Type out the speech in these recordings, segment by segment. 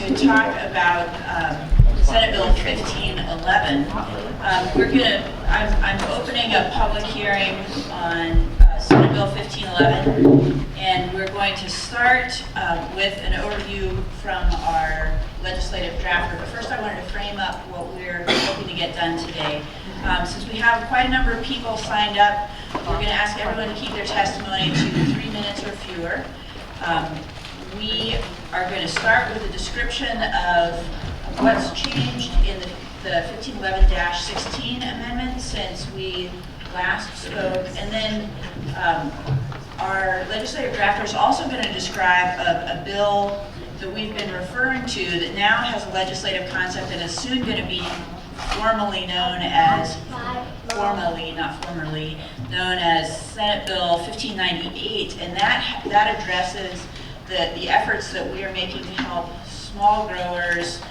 to talk about Senate Bill 1511. I'm opening a public hearing on Senate Bill 1511, and we're going to start with an overview from our legislative drafter. But first I wanted to frame up what we're hoping to get done today. Since we have quite a number of people signed up, we're going to ask everyone to keep their testimony to 3 minutes or fewer. We are going to start with a description of what's changed in the 1511-16 amendment since we last spoke, and then our legislative drafter is also going to describe a bill that we've been referring to that now has a legislative concept and is soon going to be formally known as, not formerly, known as Senate Bill 1598, and that addresses the efforts that we are making to help small growers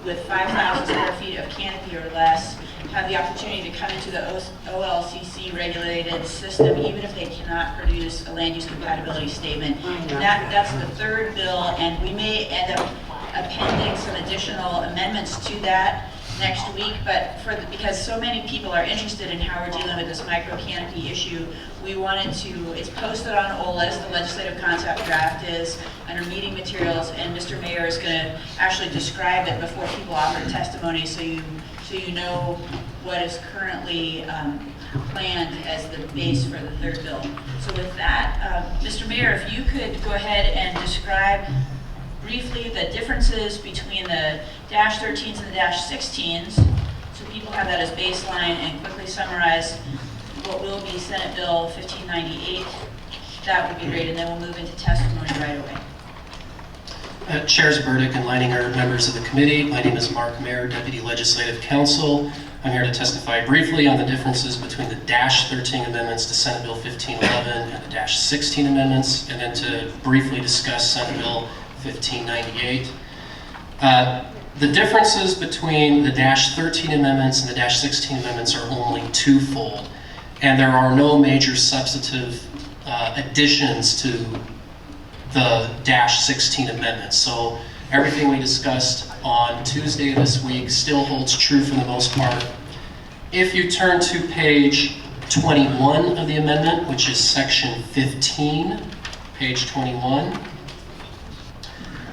with 5,000 square feet of canopy or less have the opportunity to come into the OLCC regulated system even if they cannot produce a land use compatibility statement. That's the third bill, and we may end up appending some additional amendments to that next week, but because so many people are interested in how we're dealing with this micro canopy issue, we wanted to, it's posted on OLIS, the legislative concept draft is under meeting materials, and Mr. Mayor is going to actually describe it before people offer testimony so you know what is currently planned as the base for the third bill. So with that, Mr. Mayor, if you could go ahead and describe briefly the differences between the -13s and the -16s, so people have that as baseline, and quickly summarize what will be Senate Bill 1598. That would be great, and then we'll move into testimony right away. Chairs Burdick and Leininger, members of the committee, my name is Mark Mayer, Deputy Legislative Counsel. I'm here to testify briefly on the differences between the -13 amendments to Senate Bill 1511 and the -16 amendments, and then to briefly discuss Senate Bill 1598. The differences between the -13 amendments and the -16 amendments are only twofold, and there are no major substantive additions to the -16 amendments. So everything we discussed on Tuesday of this week still holds true for the most part. If you turn to page 21 of the amendment, which is section 15, page 21,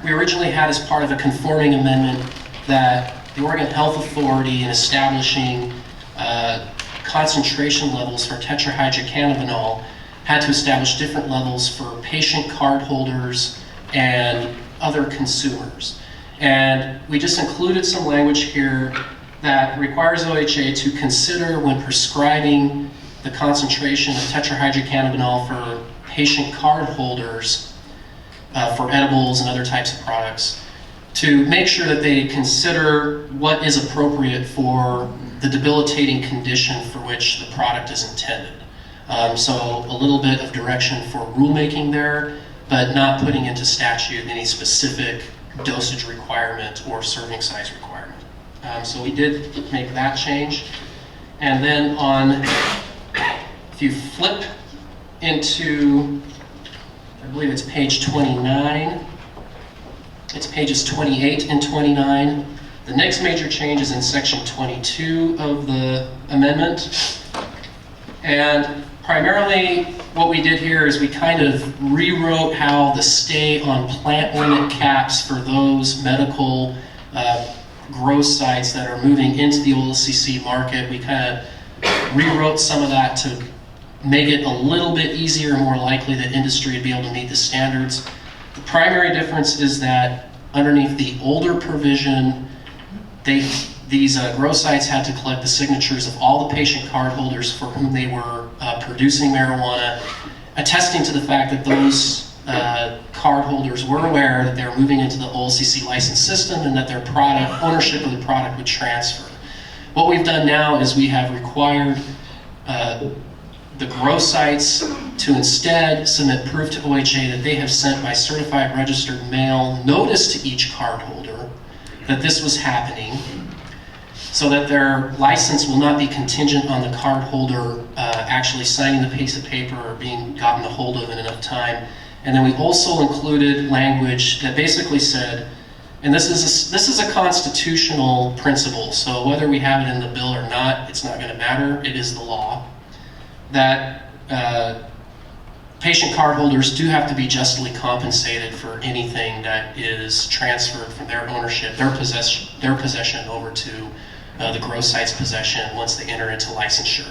we originally had as part of a conforming amendment that the Oregon Health Authority, in establishing concentration levels for tetrahydrocannabinol, had to establish different levels for patient card holders and other consumers. And we just included some language here that requires OHA to consider, when prescribing the concentration of tetrahydrocannabinol for patient card holders for edibles and other types of products, to make sure that they consider what is appropriate for the debilitating condition for which the product is intended. So a little bit of direction for rulemaking there, but not putting into statute any specific dosage requirement or serving size requirement. So we did make that change. And then if you flip into, I believe it's page 29, it's pages 28 and 29. The next major change is in section 22 of the amendment. And primarily what we did here is we kind of rewrote how the stay on plant limit caps for those medical grow sites that are moving into the OLCC market. We kind of rewrote some of that to make it a little bit easier and more likely that industry would be able to meet the standards. The primary difference is that underneath the older provision, these grow sites had to collect the signatures of all the patient card holders for whom they were producing marijuana, attesting to the fact that those card holders were aware that they were moving into the OLCC license system and that their ownership of the product would transfer. What we've done now is we have required the grow sites to instead submit proof to OHA that they have sent by certified registered mail notice to each card holder that this was happening, so that their license will not be contingent on the card holder actually signing the piece of paper or being gotten a hold of in enough time. And then we also included language that basically said And this is a constitutional principle, so whether we have it in the bill or not, it's not going to matter. It is the law that patient cardholders do have to be justly compensated for anything that is transferred from their ownership, their possession over to the gross site's possession once they enter into licensure.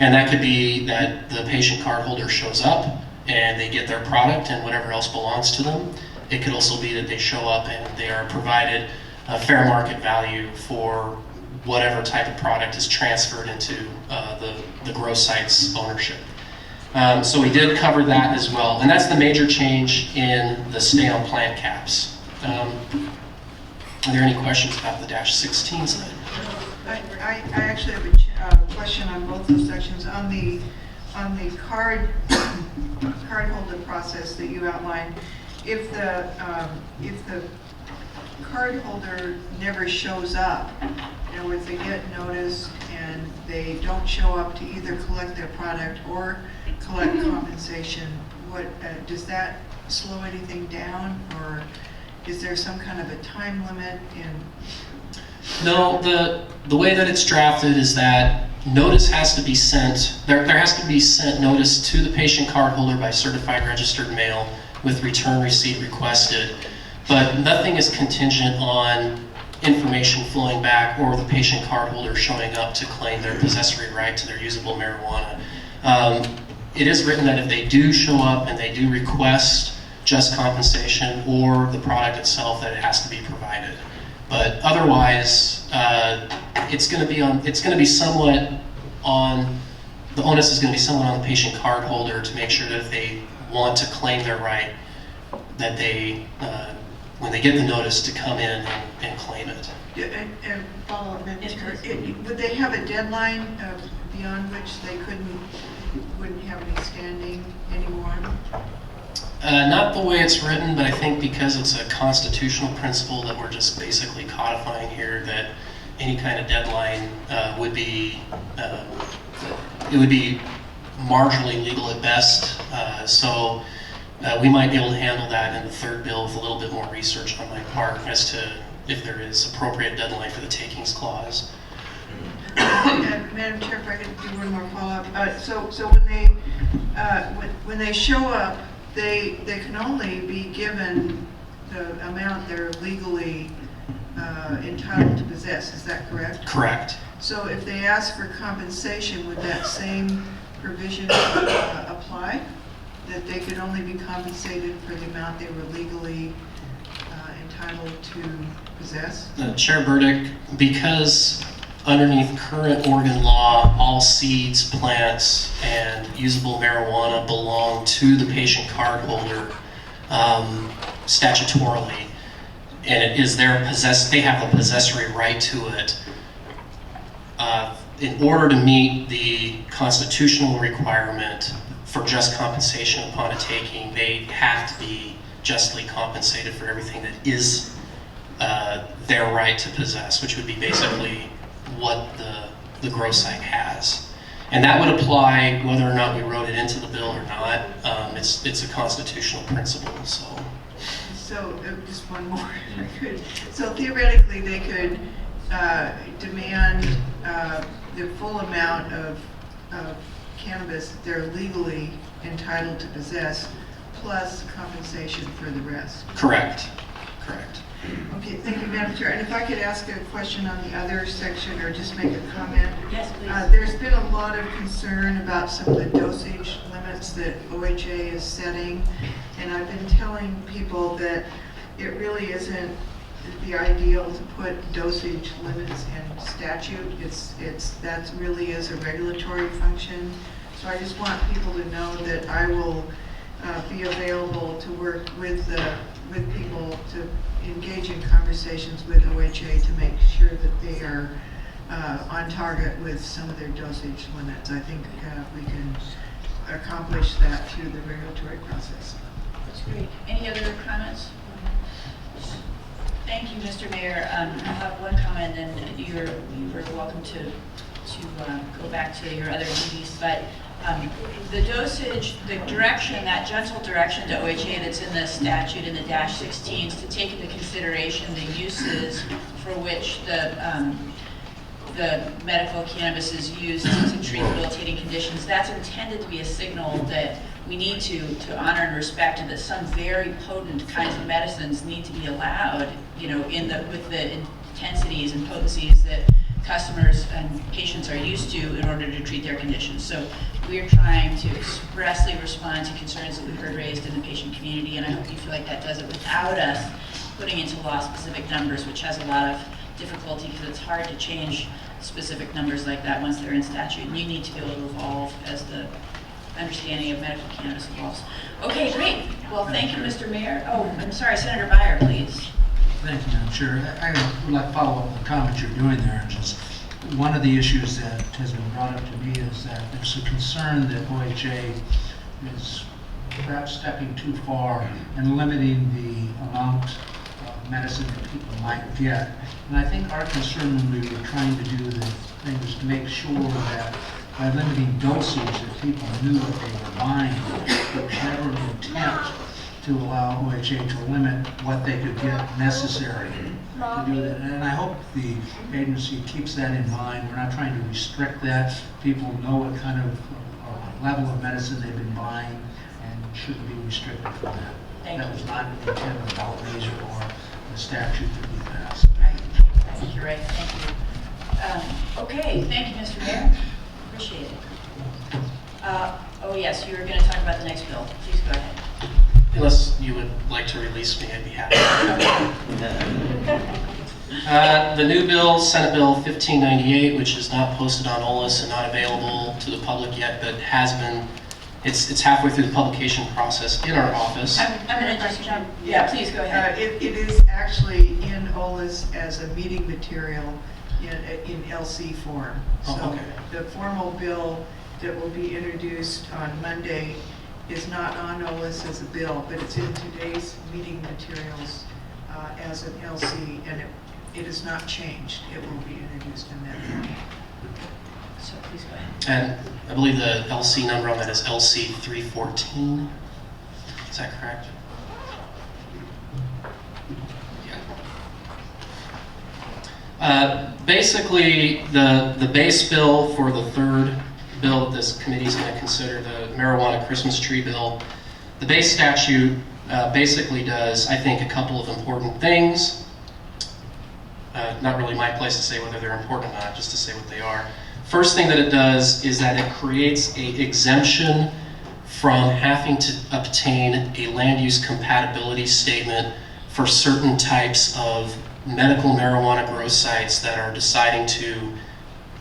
And that could be that the patient cardholder shows up and they get their product and whatever else belongs to them. It could also be that they show up and they are provided a fair market value for whatever type of product is transferred into the gross site's ownership. So we did cover that as well, and that's the major change in the stay-on plant caps. Are there any questions about the -16 side? I actually have a question on both those sections. On the cardholder process that you outlined, if the cardholder never shows up, in other words, they get notice and they don't show up to either collect their product or collect compensation, what does that slow anything down, or is there some kind of a time limit in? No, the way that it's drafted is that notice has to be sent, there has to be sent notice to the patient cardholder by certified registered mail with return receipt requested, but nothing is contingent on information flowing back or the patient cardholder showing up to claim their possessory right to their usable marijuana. It is written that if they do show up and they do request just compensation or the product itself, that it has to be provided. But otherwise, it's going to be somewhat on, the onus is going to be somewhat on the patient cardholder to make sure that if they want to claim their right, that they, when they get the notice, to come in and claim it. Yeah, and follow up, would they have a deadline beyond which they wouldn't have any standing anymore? Not the way it's written, but I think because it's a constitutional principle that we're just basically codifying here, that any kind of deadline would be marginally legal at best. So we might be able to handle that in the third bill with a little bit more research on my part as to if there is appropriate deadline for the takings clause. Madam Chair, if I could do one more follow-up. So when they show up, they can only be given the amount they're legally entitled to possess. Is that correct? Correct. So if they ask for compensation, would that same provision apply? That they could only be compensated for the amount they were legally entitled to possess? Chair Burdick, because underneath current Oregon law, all seeds, plants, and usable marijuana belong to the patient cardholder statutorily, and it is their they have a possessory right to it. In order to meet the constitutional requirement for just compensation upon a taking, they have to be justly compensated for everything that is their right to possess, which would be basically what the gross site has. And that would apply whether or not we wrote it into the bill or not. It's a constitutional principle. So just one more, if I could. So theoretically, they could demand the full amount of cannabis that they're legally entitled to possess, plus compensation for the rest. Correct. Correct. Okay, thank you, Madam Chair. And if I could ask a question on the other section, or just make a comment. Yes, please. There's been a lot of concern about some of the dosage limits that OHA is setting, and I've been telling people that it really isn't the ideal to put dosage limits in statute. That really is a regulatory function. So I just want people to know that I will be available to work with people to engage in conversations with OHA to make sure that they are on target with some of their dosage limits. I think we can accomplish that through the regulatory process. That's great. Any other comments? Thank you, Mr. Mayor. I have one comment, and you're welcome to go back to your other duties. But The dosage, the direction, that gentle direction to OHA that's in the statute in the dash 16 is to take into consideration the uses for which the medical cannabis is used to treat debilitating conditions. That's intended to be a signal that we need to honor and respect, and that some very potent kinds of medicines need to be allowed, you know, with the intensities and potencies that customers and patients are used to in order to treat their conditions. So we're trying to expressly respond to concerns that we've heard raised in the patient community, and I hope you feel like that does it without us putting into law specific numbers, which has a lot of difficulty because it's hard to change specific numbers like that once they're in statute, and you need to be able to evolve as the understanding of medical cannabis evolves. Okay, great. Well, thank you, Mr. Mayor. Oh, I'm sorry, Senator Byer, please. Thank you, Madam Chair. I would like to follow up on the comment you're doing there. And just one of the issues that has been brought up to me is that there's a concern that OHA is perhaps stepping too far and limiting the amount of medicine that people might get. And I think our concern when we were trying to do the thing was to make sure that by limiting dosage that people knew what they were buying, but never an intent to allow OHA to limit what they could get necessary to do that. And I hope the agency keeps that in mind. We're not trying to restrict that. People know what kind of level of medicine they've been buying and shouldn't be restricted from that. That was not the intent of the outlays or the statute that we passed. Right. I think you're right. Thank you. Okay, thank you, Mr. Mayor. Appreciate it. Oh yes, you were going to talk about the next bill. Please go ahead. Unless you would like to release me, I'd be happy. The new bill, Senate Bill 1598, which is not posted on OLS and not available to the public yet, but has been, it's halfway through the publication process in our office. I'm going to just jump. Yeah, please go ahead. It is actually in OLS as a meeting material in LC form. So Oh, okay. the formal bill that will be introduced on Monday is not on OLS as a bill, but it's in today's meeting materials as an LC, and it is not changed. It will be introduced in that form. So please go ahead. And I believe the LC number on that is LC 314. Is that correct? Basically, the base bill for the third bill that this committee is going to consider, the marijuana Christmas tree bill, the base statute basically does, I think, a couple of important things. Not really my place to say whether they're important or not, just to say what they are. First thing that it does is that it creates an exemption from having to obtain a land use compatibility statement for certain types of medical marijuana grow sites that are deciding to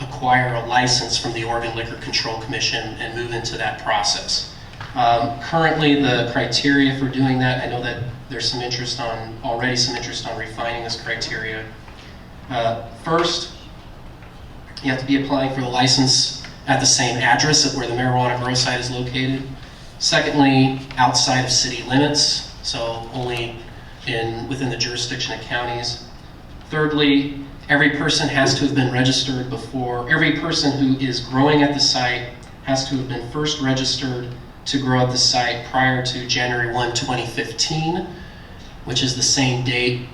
acquire a license from the Oregon Liquor Control Commission and move into that process. Currently, the criteria for doing that, I know that there's already some interest on refining this criteria. First, you have to be applying for the license at the same address at where the marijuana grow site is located. Secondly, outside of city limits, so only within the jurisdiction of counties. Thirdly, every person has to have been registered before. Every person who is growing at the site has to have been first registered to grow at the site prior to January 1, 2015, which is the same date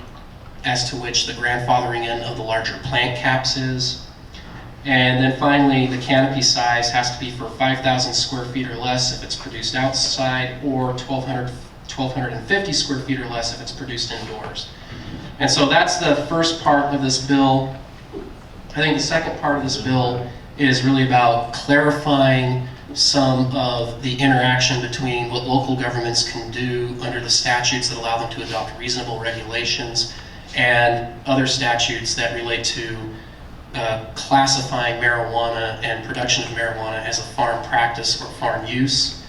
as to which the grandfathering in of the larger plant caps is. And then finally, the canopy size has to be for 5,000 square feet or less if it's produced outside, or 1,250 square feet or less if it's produced indoors. And so that's the first part of this bill. I think the second part of this bill is really about clarifying some of the interaction between what local governments can do under the statutes that allow them to adopt reasonable regulations and other statutes that relate to classifying marijuana and production of marijuana as a farm practice or farm use.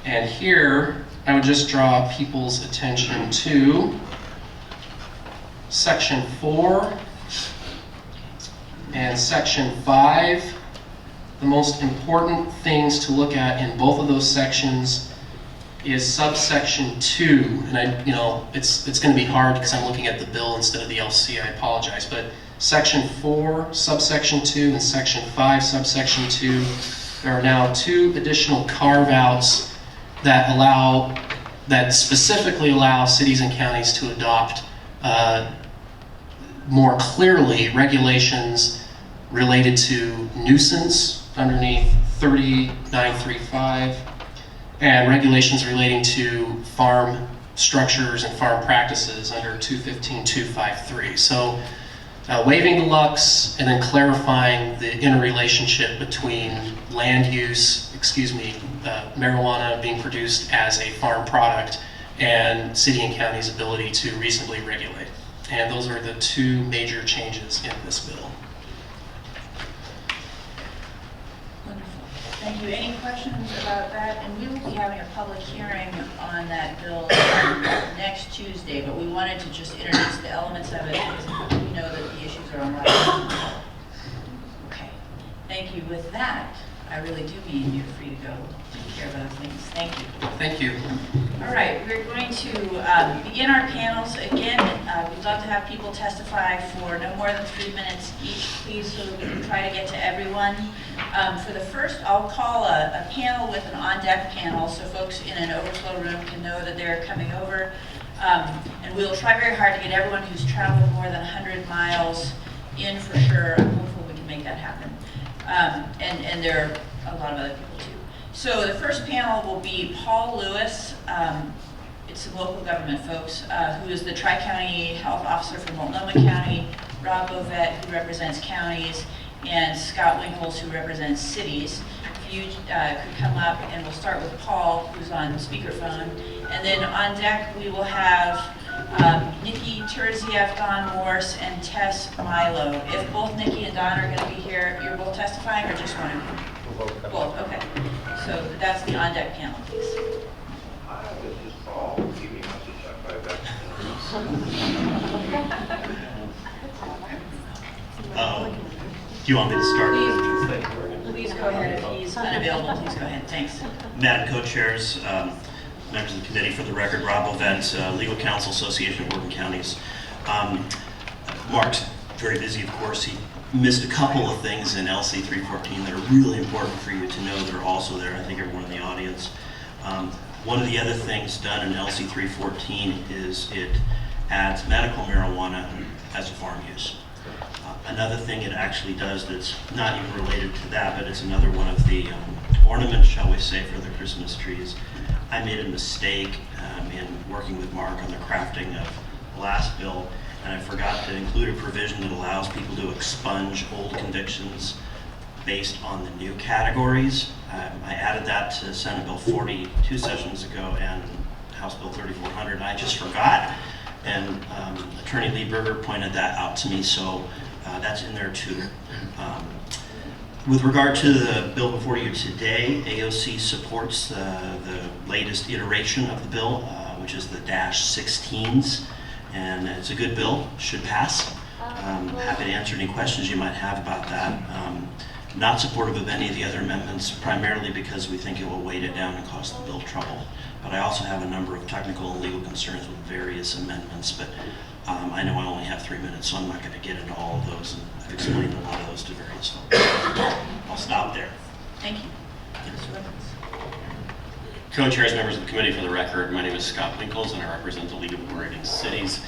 And here, I would just draw people's attention to Section 4 and Section 5. The most important things to look at in both of those sections is subsection 2. And it's going to be hard because I'm looking at the bill instead of the LC. I apologize. But Section 4, subsection 2, and Section 5, subsection 2 there are now 2 additional carve-outs that specifically allow cities and counties to adopt more clearly regulations related to nuisance underneath 30935 and regulations relating to farm structures and farm practices under 215253. So waiving the Lux and then clarifying the interrelationship between land use, marijuana being produced as a farm product and city and county's ability to reasonably regulate. And those are the 2 major changes in this bill. Wonderful. Thank you. Any questions about that? And we will be having a public hearing on that bill next Tuesday, but we wanted to just introduce the elements of it because we know that the issues are unlikely. Okay. Thank you. With that, I really do mean you're free to go take care of other things. Thank you. Thank you. All right, we're going to begin our panels. Again, we'd love to have people testify for no more than 3 minutes each, please, so that we can try to get to everyone. For the first, I'll call a panel with an on-deck panel so folks in an overflow room can know that they're coming over. And we'll try very hard to get everyone who's traveled more than 100 miles in for sure. I'm hopeful we can make that happen. And there are a lot of other people too. So the first panel will be Paul Lewis, it's some local government folks, who is the Tri-County Health Officer for Multnomah County, Rob Bovett, who represents counties, and Scott Winkles, who represents cities. If you could come up, and we'll start with Paul, who's on speakerphone. And then on deck, we will have Nikki Terzieff, Don Morse, and Tess Milo. If both Nikki and Don are going to be here, you're both testifying, or just one of you? Both, okay. So that's the on-deck panel, please. Hi, this is Paul. Give me a message. I'll try back. Do you want me to start? Please go ahead. If he's unavailable, please go ahead. Thanks. Madam Co-Chairs, members of the committee, for the record, Rob Ovent, Legal Counsel Association of Oregon Counties. Mark's very busy, of course. He missed a couple of things in LC 314 that are really important for you to know that are also there. I think everyone in the audience. One of the other things done in LC 314 is it adds medical marijuana as a farm use. Another thing it actually does that's not even related to that, but it's another one of the ornaments, shall we say, for the Christmas trees. I made a mistake in working with Mark on the crafting of the last bill, and I forgot to include a provision that allows people to expunge old convictions based on the new categories. I added that to Senate Bill 40 2 sessions ago and House Bill 3400, and I just forgot. And Attorney Lee Berger pointed that out to me, so that's in there too. With regard to the bill before you today, AOC supports the latest iteration of the bill, which is the -16s, and it's a good bill, should pass. Happy to answer any questions you might have about that. Not supportive of any of the other amendments, primarily because we think it will weight it down and cause the bill trouble. But I also have a number of technical and legal concerns with various amendments, but I know I only have 3 minutes, so I'm not going to get into all of those, and I've explained a lot of those to various folks. I'll stop there. Thank you. Mr. Winkles. Co-chairs, members of the committee, for the record, my name is Scott Winkles, and I represent the League of Oregon Cities.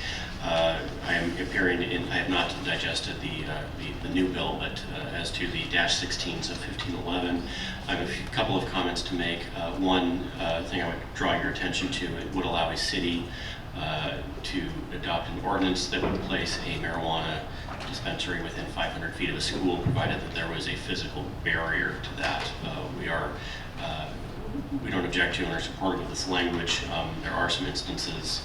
I am appearing in, I have not digested the new bill, but as to the -16s of 1511, I have a couple of comments to make. One thing I would draw your attention to, it would allow a city to adopt an ordinance that would place a marijuana dispensary within 500 feet of a school, provided that there was a physical barrier to that. We don't object to and are supportive of this language. There are some instances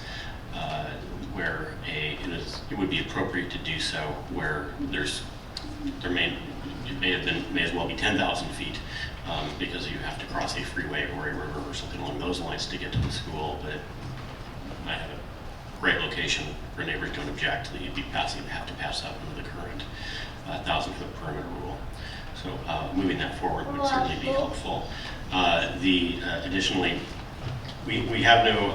where it would be appropriate to do so, where it may as well be 10,000 feet because you have to cross a freeway or a river or something along those lines to get to the school. But I have a great location where neighbors don't object that you'd have to pass up under the current 1,000-foot perimeter rule. So moving that forward would certainly be helpful. Additionally, we have no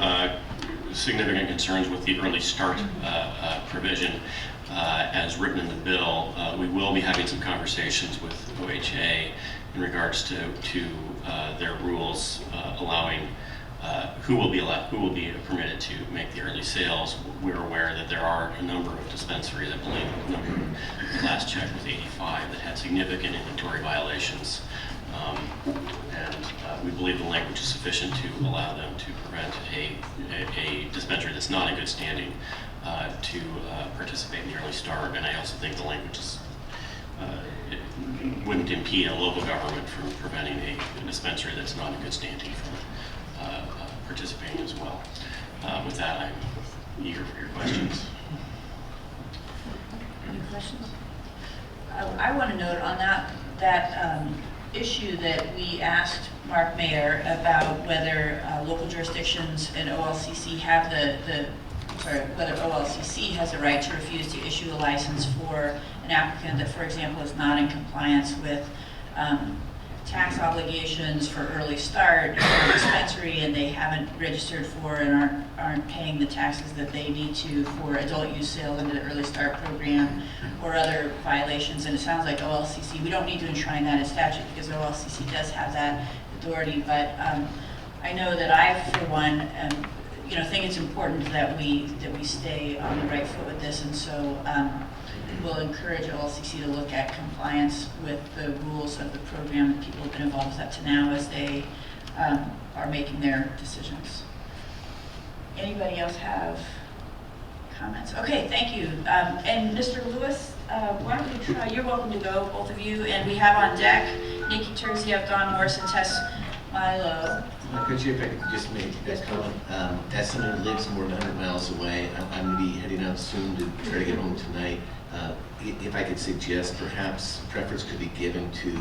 significant concerns with the early start provision as written in the bill. We will be having some conversations with OHA in regards to their rules allowing who will be permitted to make the early sales. We're aware that there are a number of dispensaries, I believe the number the last check was 85, that had significant inventory violations. And we believe the language is sufficient to allow them to prevent a dispensary that's not in good standing to participate in the early start. And I also think the language is, it wouldn't impede a local government from preventing a dispensary that's not in good standing from participating as well. With that, I'm eager for your questions. Any questions? I want to note on that issue that we asked Mark Mayer about whether local jurisdictions and OLCC have whether OLCC has the right to refuse to issue a license for an applicant that, for example, is not in compliance with tax obligations for early start in a dispensary, and they haven't registered for and aren't paying the taxes that they need to for adult use sales under the early start program, or other violations. And it sounds like OLCC, we don't need to enshrine that in statute because OLCC does have that authority, but I know that I, for one, think it's important that we stay on the right foot with this, and so we'll encourage OLCC to look at compliance with the rules of the program that people have been involved with up to now as they are making their decisions. Anybody else have comments? Okay, thank you. And Mr. Lewis, why don't you try? You're welcome to go, both of you. And we have on deck Nikki Terzieff, Don Morris, and Tess Milo. Could you, if I could just make a comment, as someone who lives more than 100 miles away, I'm going to be heading out soon to try to get home tonight. If I could suggest, perhaps preference could be given to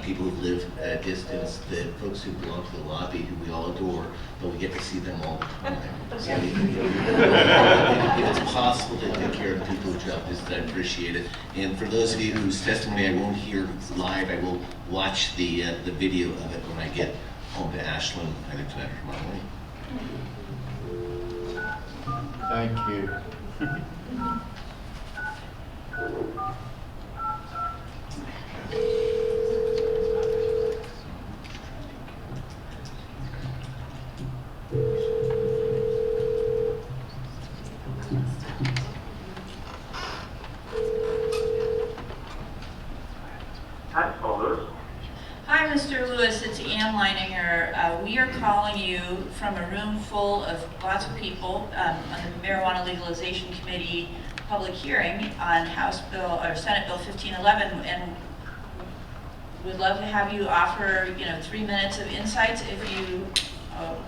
people who live at a distance, that folks who belong to the lobby, who we all adore, but we get to see them all the time. So if it's possible to take care of people who job this, I appreciate it. And for those of you whose testimony I won't hear live, I will watch the video of it when I get home to Ashland, either tonight or tomorrow morning. Thank you. Hi, Paul Lewis. Hi, Mr. Lewis. It's Ann Leininger. We are calling you from a room full of lots of people on the Marijuana Legalization Committee public hearing on House Bill or Senate Bill 1511, and we'd love to have you offer 3 minutes of insights if you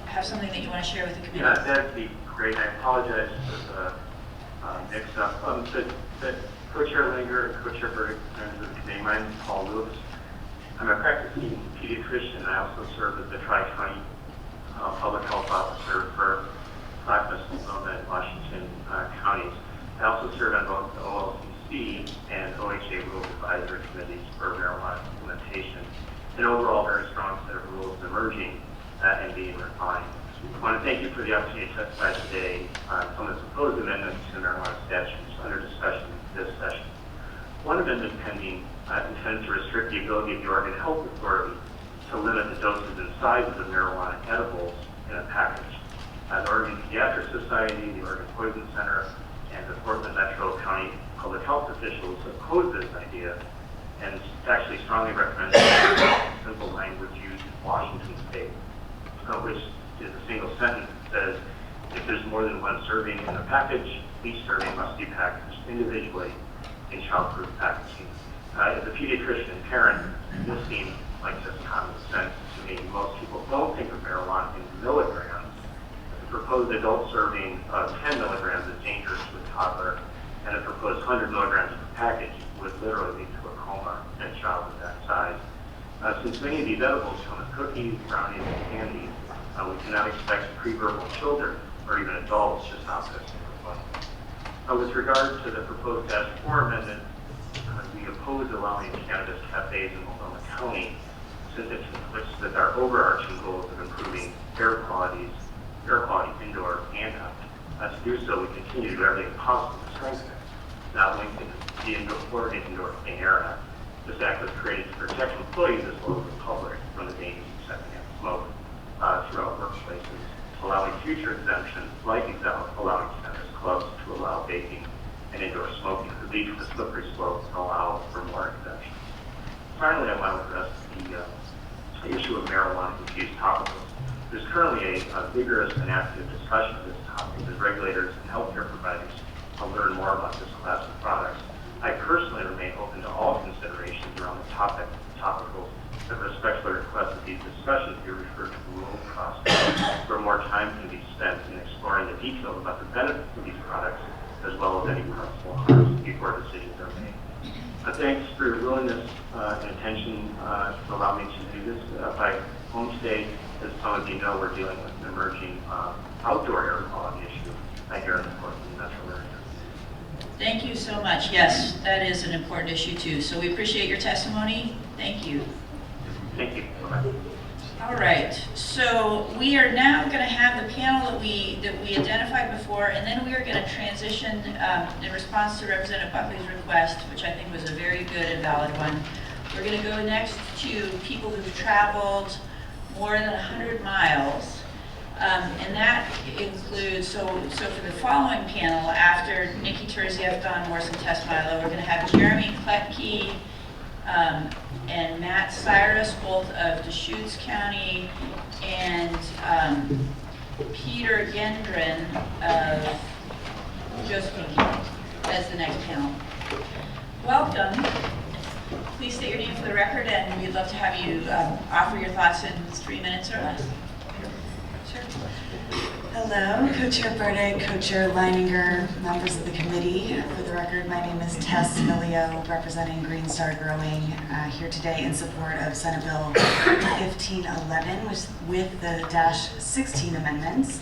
have something that you want to share with the committee. Yeah, that'd be great. I apologize for the mix-up. The Co-Chair Linger and Co-Chair Burdick, members of the committee, my name is Paul Lewis. I'm a practicing pediatrician. I also serve as the Tri-County Public Health Officer for Clackamas, Sonoma, and Washington counties. I also serve on both the OLCC and OHA Rules Advisory Committees for marijuana implementation. An overall very strong set of rules emerging and being refined. I want to thank you for the opportunity to testify today on some of the proposed amendments to the marijuana statutes under discussion this session. One amendment pending intends to restrict the ability of the Oregon Health Authority to limit the doses and sizes of marijuana edibles in a package. The Oregon Pediatric Society, the Oregon Poison Center, and the Portland Metro County public health officials oppose this idea and actually strongly recommend simple language used in Washington State, which is a single sentence that says, if there's more than one serving in a package, each serving must be packaged individually in childproof packaging. As a pediatrician and parent, this seems like just common sense to me. Most people don't think of marijuana in milligrams. The proposed adult serving of 10 milligrams is dangerous to a toddler, and the proposed 100 milligrams per package would literally lead to a coma in a child of that size. Since many of these edibles come with cookies, brownies, and candies, we cannot expect pre-verbal children or even adults to stop this in with regard to the proposed -4 amendment, we oppose allowing cannabis cafes in Multnomah County since it conflicts with our overarching goals of improving air quality indoor and out. To do so, we continue to do everything possible to strengthen it. Not lengthen the indoor clean air act. This act was created to protect employees as well as the public from the dangers of secondhand smoke throughout workplaces, allowing future exemptions like allowing centers closed to allow vaping and indoor smoking could lead to the slippery slope and allow for more exemptions. Finally, I want to address the issue of marijuana-infused topicals. There's currently a vigorous and active discussion of this topic as regulators and healthcare providers learn more about this class of products. I personally remain open to all considerations around the topic of topicals, but respectfully request that these discussions be referred to the rule process, where more time can be spent in exploring the details about the benefits of these products, as well as any possible harms before decisions are made. Thanks for your willingness and attention to allow me to do this. By home state, as some of you know, we're dealing with an emerging outdoor air quality issue here in the Portland metro area. Thank you so much. Yes, that is an important issue too. So we appreciate your testimony. Thank you. Thank you. Bye-bye. All right, so we are now going to have the panel that we identified before, and then we are going to transition in response to Representative Buckley's request, which I think was a very good and valid one. We're going to go next to people who've traveled more than 100 miles, and that includes, so for the following panel, after Nikki Terzieff, Don Morrison, Tess Milo, we're going to have Jeremy Kletke and Matt Cyrus, both of Deschutes County, and Peter Gendron of Josephine County as the next panel. Welcome. Please state your name for the record, and we'd love to have you offer your thoughts in 3 minutes or less. Sure. Hello, Co-Chair Burdick, Co-Chair Leininger, members of the committee. For the record, my name is Tess Milio, representing Green Star Growing, here today in support of Senate Bill 1511, with the -16 amendments.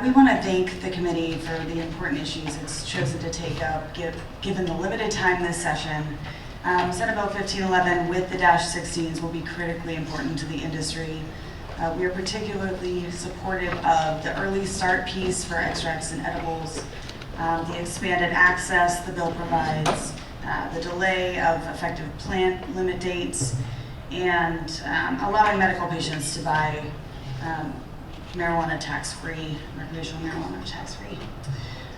We want to thank the committee for the important issues it's chosen to take up, given the limited time this session. Senate Bill 1511 with the -16s will be critically important to the industry. We are particularly supportive of the early start piece for extracts and edibles, the expanded access the bill provides, the delay of effective plant limit dates, and allowing medical patients to buy marijuana tax-free, recreational marijuana tax-free.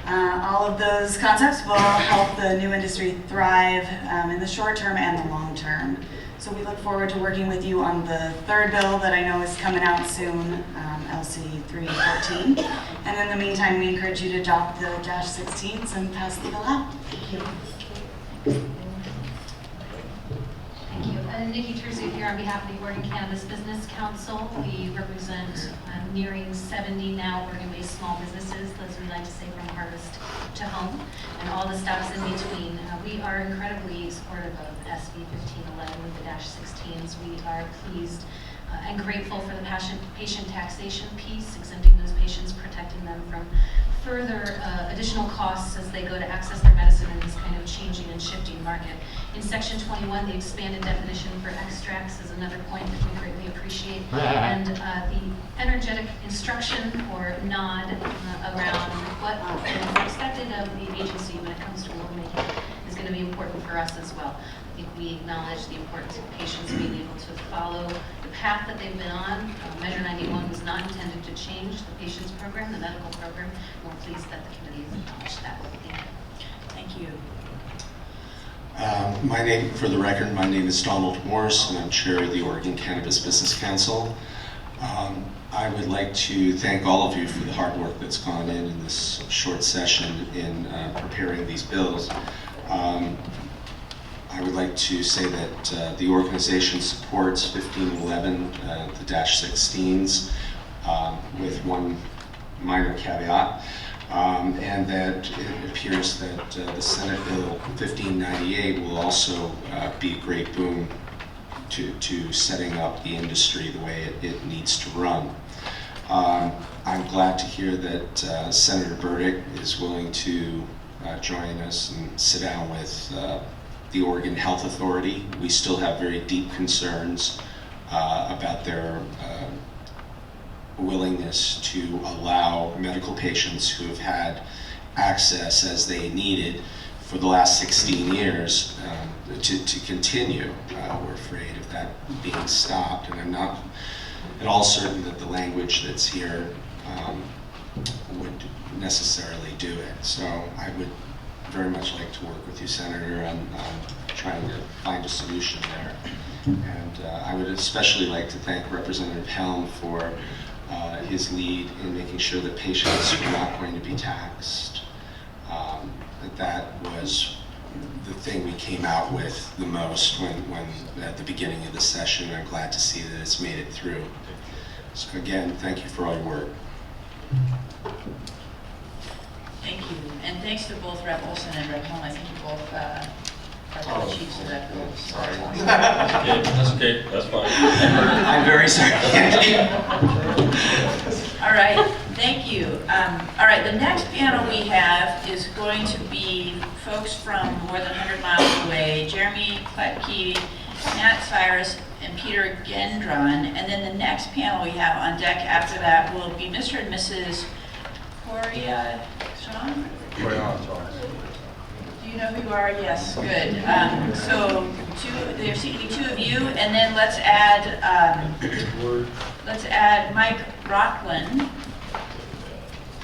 All of those concepts will help the new industry thrive in the short term and the long term. So we look forward to working with you on the third bill that I know is coming out soon, LC 314. And in the meantime, we encourage you to adopt the -16s and pass the bill out. Thank you. Thank you. Nikki Terzieff here on behalf of the Oregon Cannabis Business Council. We represent nearing 70 now Oregon-based small businesses, those we like to say from harvest to home, and all the steps in between. We are incredibly supportive of SB 1511 with the -16s. We are pleased and grateful for the patient taxation piece, exempting those patients, protecting them from further additional costs as they go to access their medicine in this kind of changing and shifting market. In Section 21, the expanded definition for extracts is another point that we greatly appreciate. And the energetic instruction or nod around what is expected of the agency when it comes to rulemaking is going to be important for us as well. I think we acknowledge the importance of patients being able to follow the path that they've been on. Measure 91 was not intended to change the patient's program, the medical program. We're pleased that the committee has acknowledged that. Thank you. For the record, my name is Donald Morris, and I'm chair of the Oregon Cannabis Business Council. I would like to thank all of you for the hard work that's gone in this short session in preparing these bills. I would like to say that the organization supports 1511, the -16s, with one minor caveat, and that it appears that the Senate Bill 1598 will also be a great boon to setting up the industry the way it needs to run. I'm glad to hear that Senator Burdick is willing to join us and sit down with the Oregon Health Authority. We still have very deep concerns about their willingness to allow medical patients who have had access as they needed for the last 16 years to continue. We're afraid of that being stopped, and I'm not at all certain that the language that's here would necessarily do it. So I would very much like to work with you, Senator, on trying to find a solution there. And I would especially like to thank Representative Helm for his lead in making sure that patients are not going to be taxed. That was the thing we came out with the most when at the beginning of the session. I'm glad to see that it's made it through. So again, thank you for all your work. Thank you, and thanks to both Rep. Olson and Rep. Helm. I think you both are the chiefs of that bill. Sorry. That's okay, that's fine. I'm very sorry. All right, thank you. All right, the next panel we have is going to be folks from more than 100 miles away, Jeremy Kletke, Nat Cyrus, and Peter Gendron. And then the next panel we have on deck after that will be Mr. and Mrs. Coria Sean? Do you know who you are? Yes, good. So there seem to be two of you, and then let's add Mike Rockland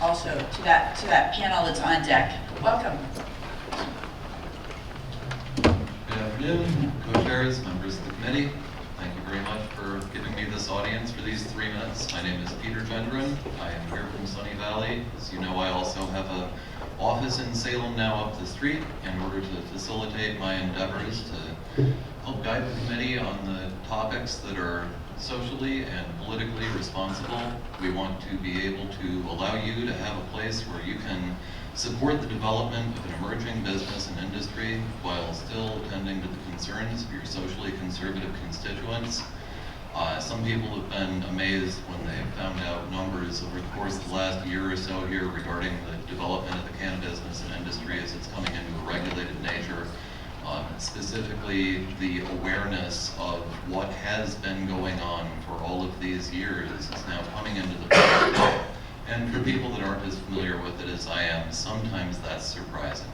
also to that panel that's on deck. Welcome. Good afternoon, co-chairs, members of the committee. Thank you very much for giving me this audience for these 3 minutes. My name is Peter Gendron. I am here from Sunny Valley. As you know, I also have an office in Salem now up the street in order to facilitate my endeavors to help guide the committee on the topics that are socially and politically responsible. We want to be able to allow you to have a place where you can support the development of an emerging business and industry while still attending to the concerns of your socially conservative constituents. Some people have been amazed when they have found out numbers over the course of the last year or so here regarding the development of the cannabis business and industry as it's coming into a regulated nature. Specifically, the awareness of what has been going on for all of these years is now coming into the public. And for people that aren't as familiar with it as I am, sometimes that's surprising.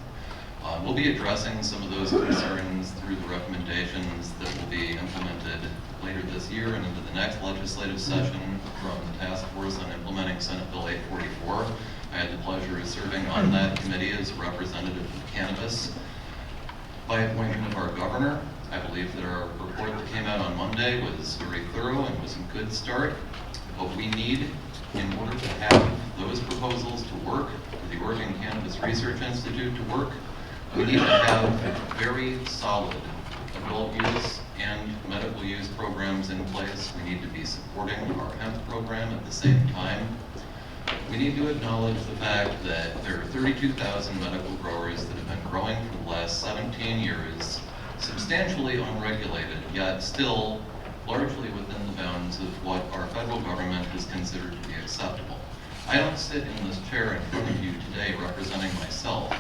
We'll be addressing some of those concerns through the recommendations that will be implemented later this year and into the next legislative session from the Task Force on Implementing Senate Bill 844. I had the pleasure of serving on that committee as a representative of cannabis by appointment of our governor. I believe that our report that came out on Monday was very thorough and was a good start. What we need in order to have those proposals to work, for the Oregon Cannabis Research Institute to work, we need to have very solid adult use and medical use programs in place. We need to be supporting our hemp program at the same time. We need to acknowledge the fact that there are 32,000 medical growers that have been growing for the last 17 years, substantially unregulated, yet still largely within the bounds of what our federal government has considered to be acceptable. I don't sit in this chair in front of you today representing myself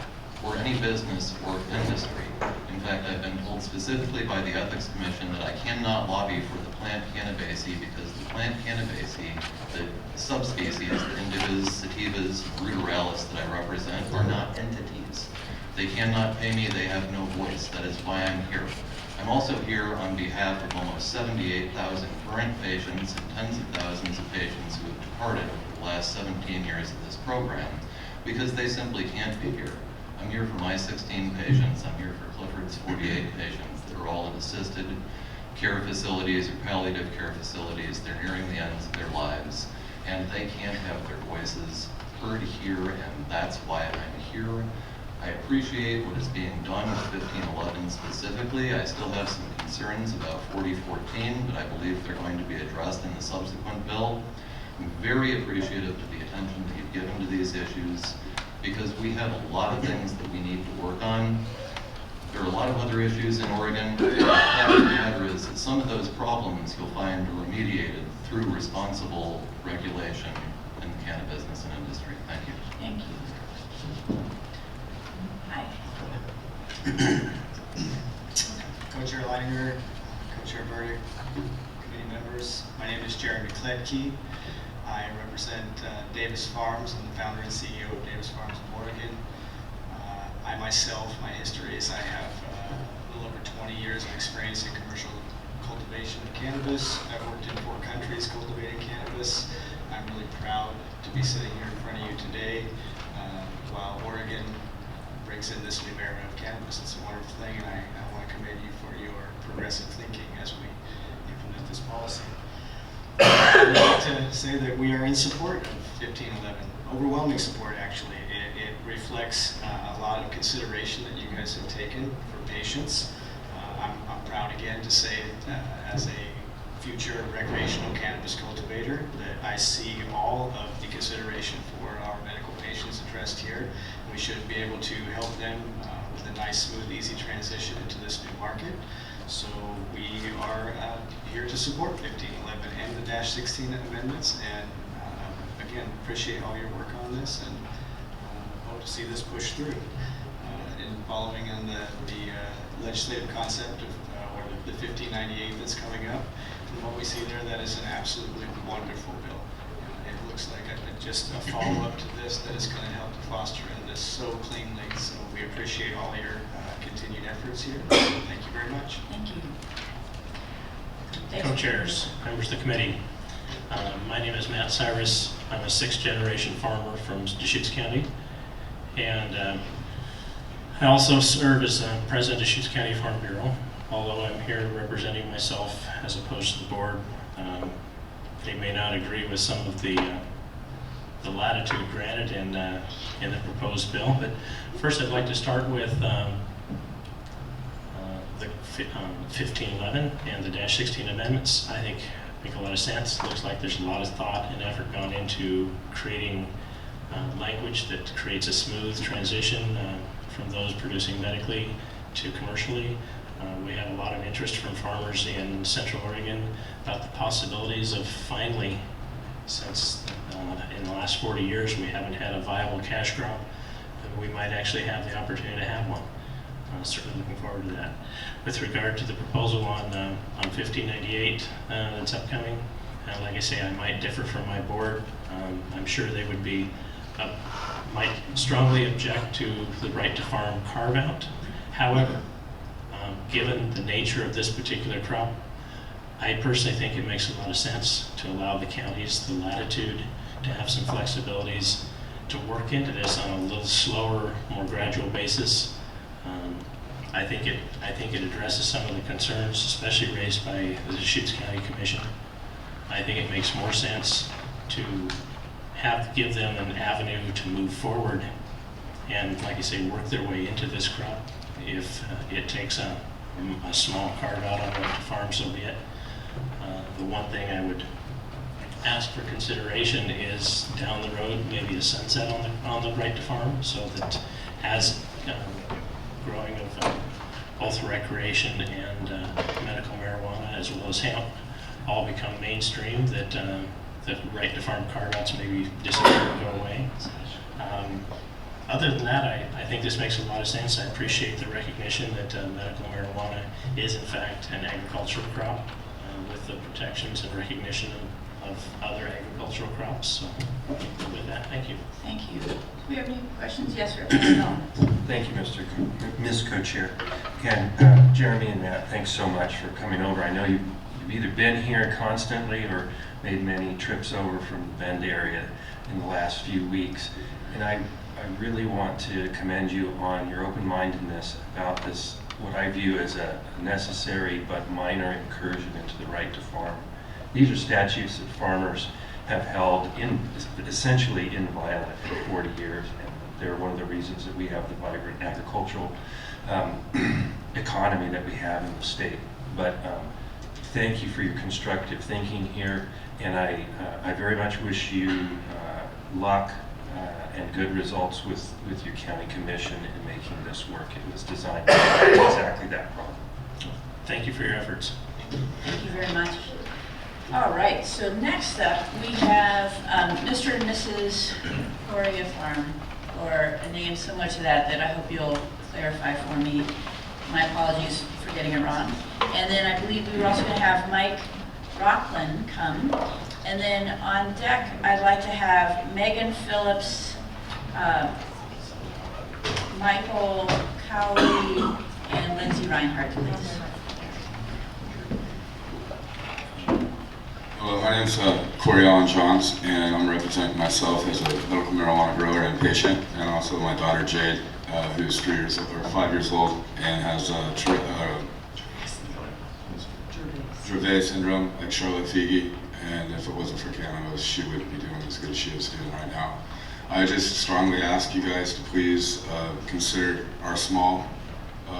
or any business or industry. In fact, I've been told specifically by the Ethics Commission that I cannot lobby for the plant Cannabaceae because the plant Cannabaceae, the subspecies, the Indicas, Sativas, Ruderalis that I represent, are not entities. They cannot pay me, they have no voice. That is why I'm here. I'm also here on behalf of almost 78,000 current patients and tens of thousands of patients who have departed over the last 17 years of this program because they simply can't be here. I'm here for my 16 patients. I'm here for Clifford's 48 patients. They're all in assisted care facilities or palliative care facilities. They're nearing the ends of their lives, and they can't have their voices heard here, and that's why I'm here. I appreciate what is being done with 1511 specifically. I still have some concerns about 4014, but I believe they're going to be addressed in the subsequent bill. I'm very appreciative of the attention that you've given to these issues because we have a lot of things that we need to work on. There are a lot of other issues in Oregon. The fact of the matter is that some of those problems you'll find are remediated through responsible regulation in the cannabis business and industry. Thank you. Thank you. Hi. Co-Chair Leininger, Co-Chair Burdick, committee members. My name is Jeremy Kletke. I represent Davis Farms. I'm the founder and CEO of Davis Farms of Oregon. I myself, my history is I have a little over 20 years of experience in commercial cultivation of cannabis. I've worked in 4 countries cultivating cannabis. I'm really proud to be sitting here in front of you today while Oregon brings in this new era of cannabis. It's a wonderful thing, and I want to commend you for your progressive thinking as we implement this policy. I'd like to say that we are in support of 1511, overwhelming support actually. It reflects a lot of consideration that you guys have taken for patients. I'm proud again to say as a future recreational cannabis cultivator that I see all of the consideration for our medical patients addressed here. We should be able to help them with a nice, smooth, easy transition into this new market. So we are here to support 1511 and the -16 amendments, and again, appreciate all your work on this, and hope to see this push through. And following on the legislative concept of or the 1598 that's coming up, from what we see there, that is an absolutely wonderful bill. It looks like just a follow-up to this that is going to help to foster in this so cleanly. So we appreciate all your continued efforts here. Thank you very much. Thank you. Co-chairs, members of the committee. My name is Matt Cyrus. I'm a 6th-generation farmer from Deschutes County, and I also serve as president of Deschutes County Farm Bureau. Although I'm here representing myself as opposed to the board, they may not agree with some of the latitude granted in the proposed bill. But first, I'd like to start with the 1511 and the -16 amendments. I think make a lot of sense. Looks like there's a lot of thought and effort gone into creating language that creates a smooth transition from those producing medically to commercially. We have a lot of interest from farmers in Central Oregon about the possibilities of finally, since in the last 40 years we haven't had a viable cash crop, we might actually have the opportunity to have one. Certainly looking forward to that. With regard to the proposal on 1598 that's upcoming, like I say, I might differ from my board. I'm sure they would be might strongly object to the right to farm carve out. However, given the nature of this particular crop, I personally think it makes a lot of sense to allow the counties the latitude to have some flexibilities to work into this on a little slower, more gradual basis. I think it addresses some of the concerns, especially raised by the Deschutes County Commission. I think it makes more sense to give them an avenue to move forward and, like I say, work their way into this crop. If it takes a small carve out on right to farm, so be it. The one thing I would ask for consideration is down the road, maybe a sunset on the right to farm, so that as growing of both recreation and medical marijuana, as well as hemp, all become mainstream, that the right to farm carve-outs maybe disappear or go away. Other than that, I think this makes a lot of sense. I appreciate the recognition that medical marijuana is in fact an agricultural crop with the protections and recognition of other agricultural crops. So with that, thank you. Thank you. Do we have any questions? Yes, sir. Thank you, Ms. Co-Chair. Again, Jeremy and Matt, thanks so much for coming over. I know you've either been here constantly or made many trips over from the Bend area in the last few weeks. And I really want to commend you on your open-mindedness about this, what I view as a necessary but minor incursion into the right to farm. These are statutes that farmers have held essentially inviolate for 40 years, and they're one of the reasons that we have the vibrant agricultural economy that we have in the state. But thank you for your constructive thinking here, and I very much wish you luck and good results with your county commission in making this work. It was designed to do exactly that problem. Thank you for your efforts. Thank you very much. All right, so next up we have Mr. and Mrs. Gloria Farm, or a name similar to that I hope you'll clarify for me. My apologies for getting it wrong. And then I believe we were also going to have Mike Rockland come. And then on deck, I'd like to have Megan Phillips, Michael Cowley, and Lindsay Reinhardt, please. Hello, my name's Corey Allen Johns, and I'm representing myself as a medical marijuana grower and patient, and also my daughter Jade, who's 5 years old and has Dravet syndrome, like Charlotte Figi, and if it wasn't for cannabis, she wouldn't be doing as good as she is doing right now. I just strongly ask you guys to please consider our small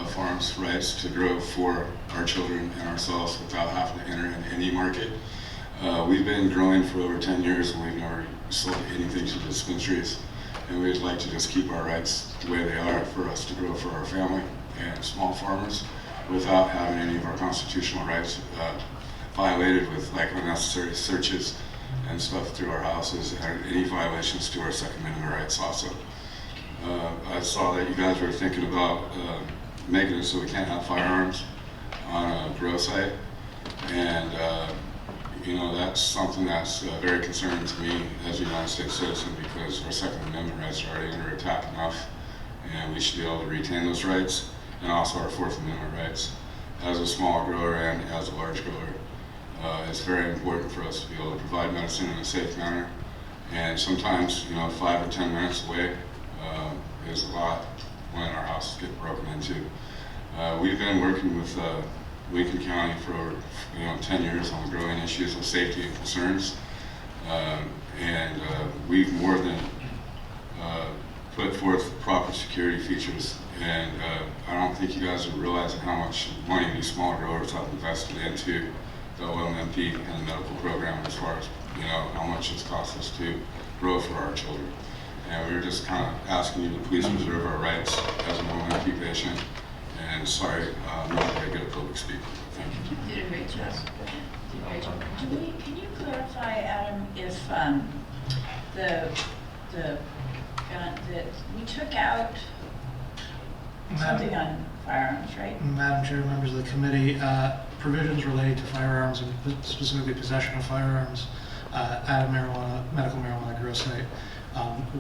farms' rights to grow for our children and ourselves without having to enter in any market. We've been growing for over 10 years and we've never sold anything to dispensaries, and we'd like to just keep our rights the way they are for us to grow for our family and small farmers without having any of our constitutional rights violated with like unnecessary searches and stuff through our houses, and any violations to our Second Amendment rights also. I saw that you guys were thinking about making it so we can't have firearms on a grow site, and you know, that's something that's very concerning to me as a United States citizen, because our Second Amendment rights are already under attack enough, and we should be able to retain those rights, and also our Fourth Amendment rights. As a small grower and as a large grower, it's very important for us to be able to provide medicine in a safe manner, and sometimes, you know, 5 or 10 minutes away is a lot when our houses get broken into. We've been working with Lincoln County for over 10 years on the growing issues of safety and concerns, and we've more than put forth proper security features, and I don't think you guys are realizing how much money these small growers have invested into the OMMP and the medical program, as far as, you know, how much it's cost us to grow for our children. And we were just kind of asking you to please preserve our rights as an OMMP patient. And sorry, I'm not very good at public speaking. Thank you. You did a great job. Can you clarify, Adam, if that we took out something on firearms, right? Madam Chair, members of the committee, provisions related to firearms and specifically possession of firearms at a medical marijuana grow site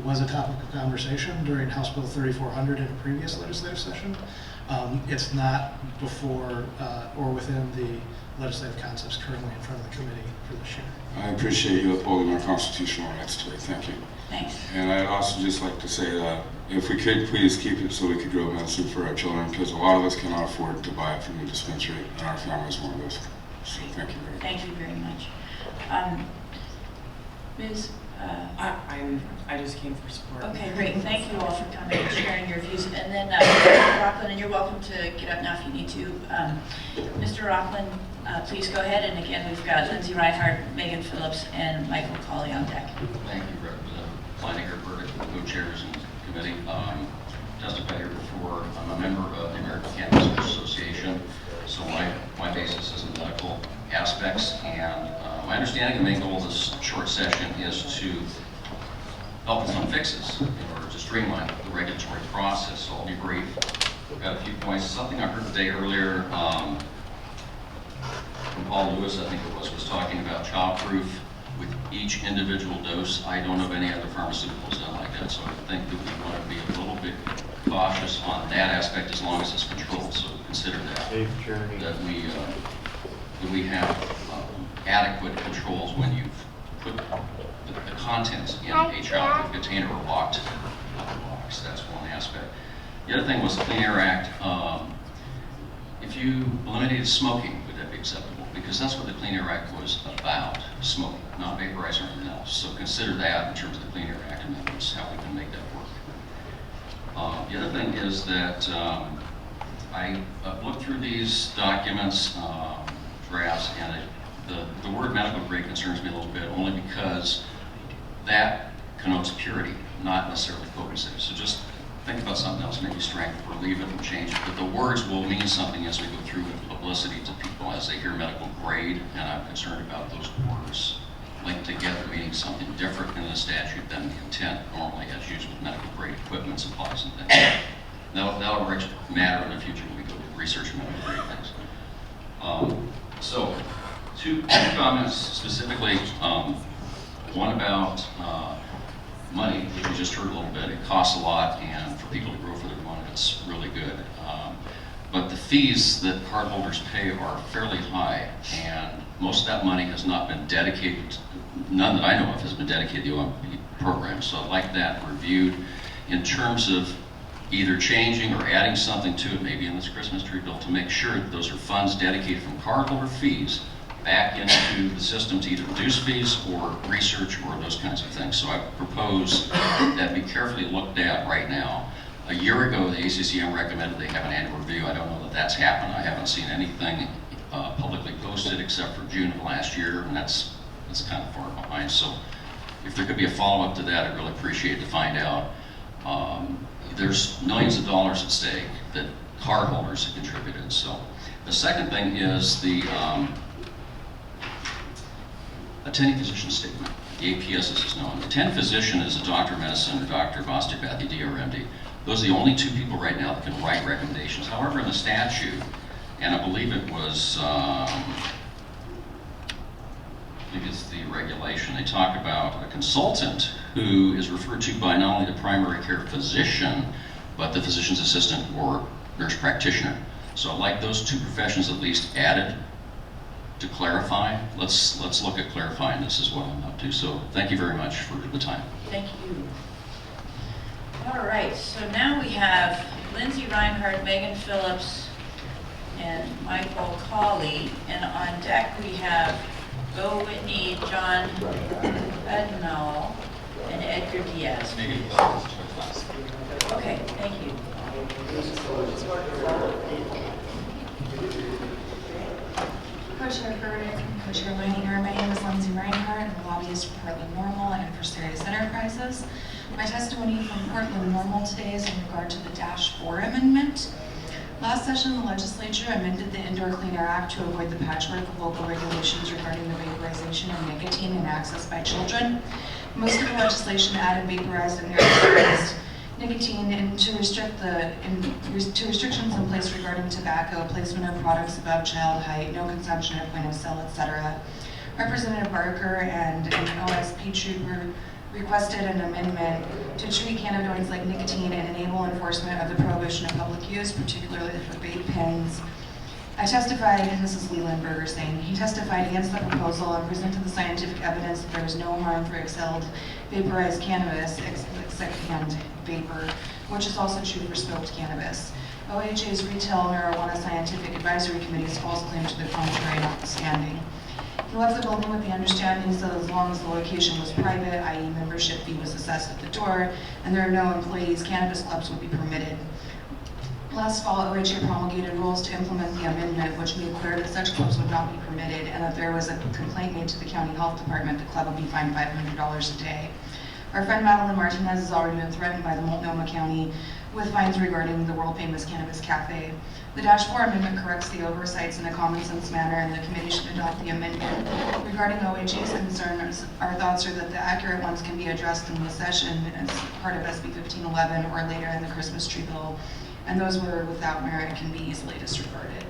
was a topic of conversation during House Bill 3400 in a previous legislative session. It's not before or within the legislative concepts currently in front of the committee for this year. I appreciate you upholding our constitutional rights today. Thank you. Thanks. And I'd also just like to say that if we could please keep it so we could grow medicine for our children, because a lot of us cannot afford to buy it from the dispensary, and our family is one of those. So thank you very much. Thank you very much. Ms. I just came for support. Okay, great. Thank you all for coming and sharing your views. And then Rockland, and you're welcome to get up now if you need to. Mr. Rockland, please go ahead. And again, we've got Lindsay Reinhardt, Megan Phillips, and Michael Cawley on deck. Thank you, Representative Leininger, Burdick, co-chairs and committee. Testified here before. I'm a member of the American Cannabis Association, so my basis is in the medical aspects. And my understanding, the main goal of this short session is to help with some fixes in order to streamline the regulatory process. So I'll be brief. I've got a few points. Something I heard today earlier from Paul Lewis, I think it was talking about childproof with each individual dose. I don't know of any other pharmaceuticals done like that, so I think that we want to be a little bit cautious on that aspect as long as it's controlled. So consider that we have adequate controls when you've put the contents in a childproof container or locked box. That's one aspect. The other thing was the Clean Air Act. If you eliminated smoking, would that be acceptable? Because that's what the Clean Air Act was about, smoking, not vaporizer or anything else. So consider that in terms of the Clean Air Act, and that's how we can make that work. The other thing is that I looked through these documents, drafts, and the word medical grade concerns me a little bit, only because that connotes purity, not necessarily potency. So just think about something else, maybe strength, or leave it and change it. But the words will mean something as we go through with publicity to people as they hear medical grade, and I'm concerned about those words linked together meaning something different in the statute than the intent normally as used with medical grade equipment, supplies, and things. That'll matter in the future when we go to research medical grade things. So Two comments specifically. One about money, which we just heard a little bit. It costs a lot, and for people to grow for their money, it's really good. But the fees that cardholders pay are fairly high, and most of that money has not been dedicated, none that I know of has been dedicated to the OMB program. So I'd like that reviewed in terms of either changing or adding something to it, maybe in this Christmas tree bill, to make sure that those are funds dedicated from cardholder fees back into the system to either reduce fees or research or those kinds of things. So I propose that be carefully looked at right now. A year ago, the ACCM recommended they have an annual review. I don't know that that's happened. I haven't seen anything publicly posted except for June of last year, and that's kind of far behind. So if there could be a follow-up to that, I'd really appreciate to find out. There's millions of dollars at stake that cardholders have contributed. So the second thing is the attending physician statement. The APS is known. The attending physician is a doctor of medicine or doctor of osteopathy, D or MD. Those are the only two people right now that can write recommendations. However, in the statute, and I believe it was, maybe it's the regulation, they talk about a consultant who is referred to by not only the primary care physician, but the physician's assistant or nurse practitioner. So I'd like those two professions at least added to clarify. Let's look at clarifying this is what I'm up to. So thank you very much for the time. Thank you. All right, so now we have Lindsay Reinhardt, Megan Phillips, and Michael Cawley. And on deck we have Bo Whitney, John Ednall, and Edgar Diaz. Okay, thank you. Co-Chair Burdick, Co-Chair Leininger, my name is Lindsay Reinhardt. I'm a lobbyist for Portland Normal and for Serious Enterprises. My testimony from Portland Normal today is in regard to the -4 amendment. Last session, the legislature amended the Indoor Clean Air Act to avoid the patchwork of local regulations regarding the vaporization of nicotine and access by children. Most of the legislation added vaporized and aerosolized nicotine and to restrictions in place regarding tobacco, placement of products above child height, no consumption at point of sale, etc. Representative Barker and an OSP trooper requested an amendment to treat cannabinoids like nicotine and enable enforcement of the prohibition of public use, particularly for vape pens. I testified, and this is Leland Berger saying, he testified against the proposal and presented the scientific evidence that there is no harm for exhaled vaporized cannabis, secondhand vapor, which is also true for smoked cannabis. OHA's Retail Marijuana Scientific Advisory Committee's false claim to the contrary notwithstanding. He left the building with the understanding that as long as the location was private, i.e. membership fee was assessed at the door, and there are no employees, cannabis clubs would be permitted. Last fall, OHA promulgated rules to implement the amendment, which made clear that such clubs would not be permitted, and that there was a complaint made to the county health department, the club would be fined $500 a day. Our friend Madeline Martinez has already been threatened by the Multnomah County with fines regarding the world-famous Cannabis Cafe. The -4 amendment corrects the oversights in a common-sense manner, and the committee should adopt the amendment. Regarding OHA's concerns, our thoughts are that the accurate ones can be addressed in the session as part of SB 1511 or later in the Christmas tree bill, and those were without merit can be easily disregarded.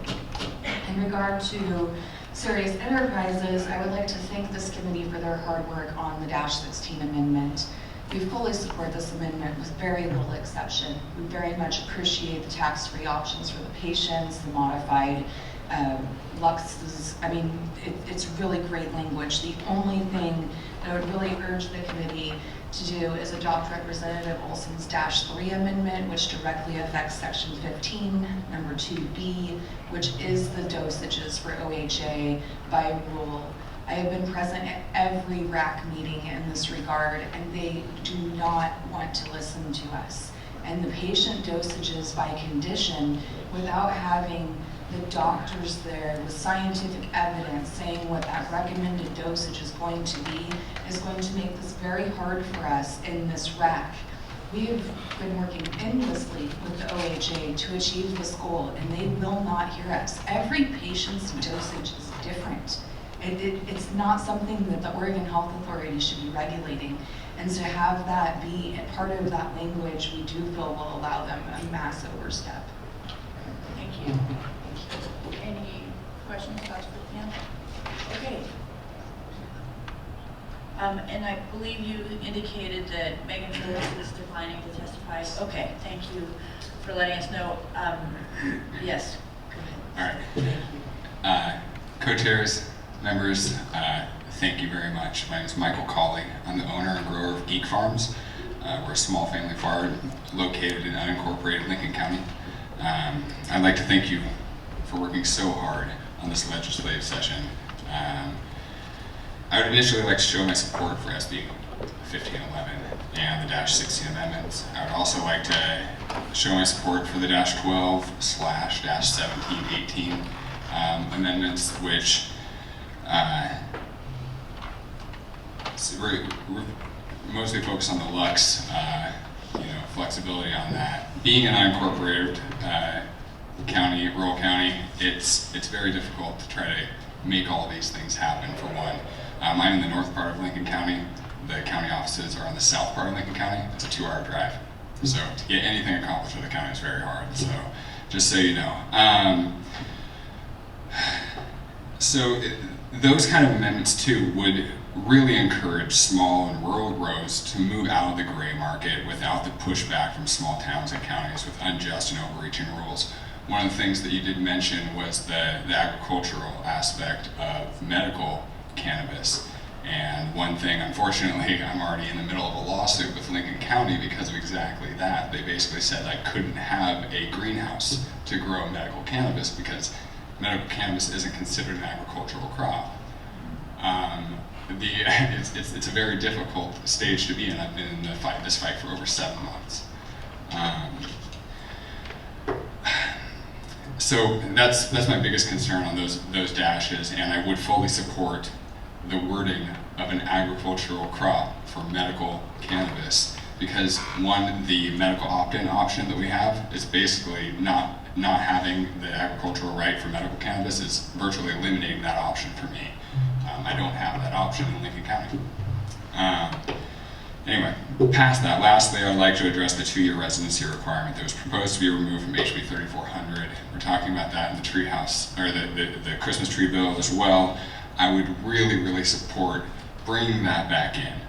In regard to Serious Enterprises, I would like to thank this committee for their hard work on the -16 amendment. We fully support this amendment with very little exception. We very much appreciate the tax-free options for the patients, the modified luxes. I mean, it's really great language. The only thing that I would really urge the committee to do is adopt Representative Olson's -3 amendment, which directly affects Section 15, number 2B, which is the dosages for OHA by rule. I have been present at every RAC meeting in this regard, and they do not want to listen to us. And the patient dosages by condition, without having the doctors there with scientific evidence saying what that recommended dosage is going to be, is going to make this very hard for us in this RAC. We have been working endlessly with the OHA to achieve this goal, and they will not hear us. Every patient's dosage is different. It's not something that the Oregon Health Authority should be regulating. And to have that be a part of that language, we do feel will allow them a mass overstep. Thank you. Any questions, thoughts for the panel? Okay. believe you indicated that Megan Phillips is declining to testify. Okay, thank you for letting us know. Yes, go ahead. All right. Co-chairs, members, thank you very much. My name is Michael Cawley. I'm the owner and grower of Geek Farms. We're a small family farm located in unincorporated Lincoln County. I'd like to thank you for working so hard on this legislative session. I would initially like to show my support for SB 1511 and the -16 amendments. I would also like to show my support for the -12/-1718 amendments, which we're mostly focused on the Lux, flexibility on that. Being an unincorporated county, rural county, it's very difficult to try to make all these things happen. For one, I'm in the north part of Lincoln County. The county offices are on the south part of Lincoln County. It's a 2-hour drive. So to get anything accomplished with the county is very hard. So just so you know. Those kind of amendments too would really encourage small and rural growers to move out of the gray market without the pushback from small towns and counties with unjust and overreaching rules. One of the things that you did mention was the agricultural aspect of medical cannabis. And one thing, unfortunately, I'm already in the middle of a lawsuit with Lincoln County because of exactly that. They basically said I couldn't have a greenhouse to grow medical cannabis because medical cannabis isn't considered an agricultural crop. It's a very difficult stage to be in. I've been in this fight for over 7 months. So that's my biggest concern on those dashes, and I would fully support the wording of an agricultural crop for medical cannabis because one, the medical opt-in option that we have is basically not having the agricultural right for medical cannabis is virtually eliminating that option for me. I don't have that option in Lincoln County. Anyway, past that, lastly, I'd like to address the 2-year residency requirement that was proposed to be removed from HB 3400. We're talking about that in the treehouse, or the Christmas tree bill as well. I would really, really support bringing that back in.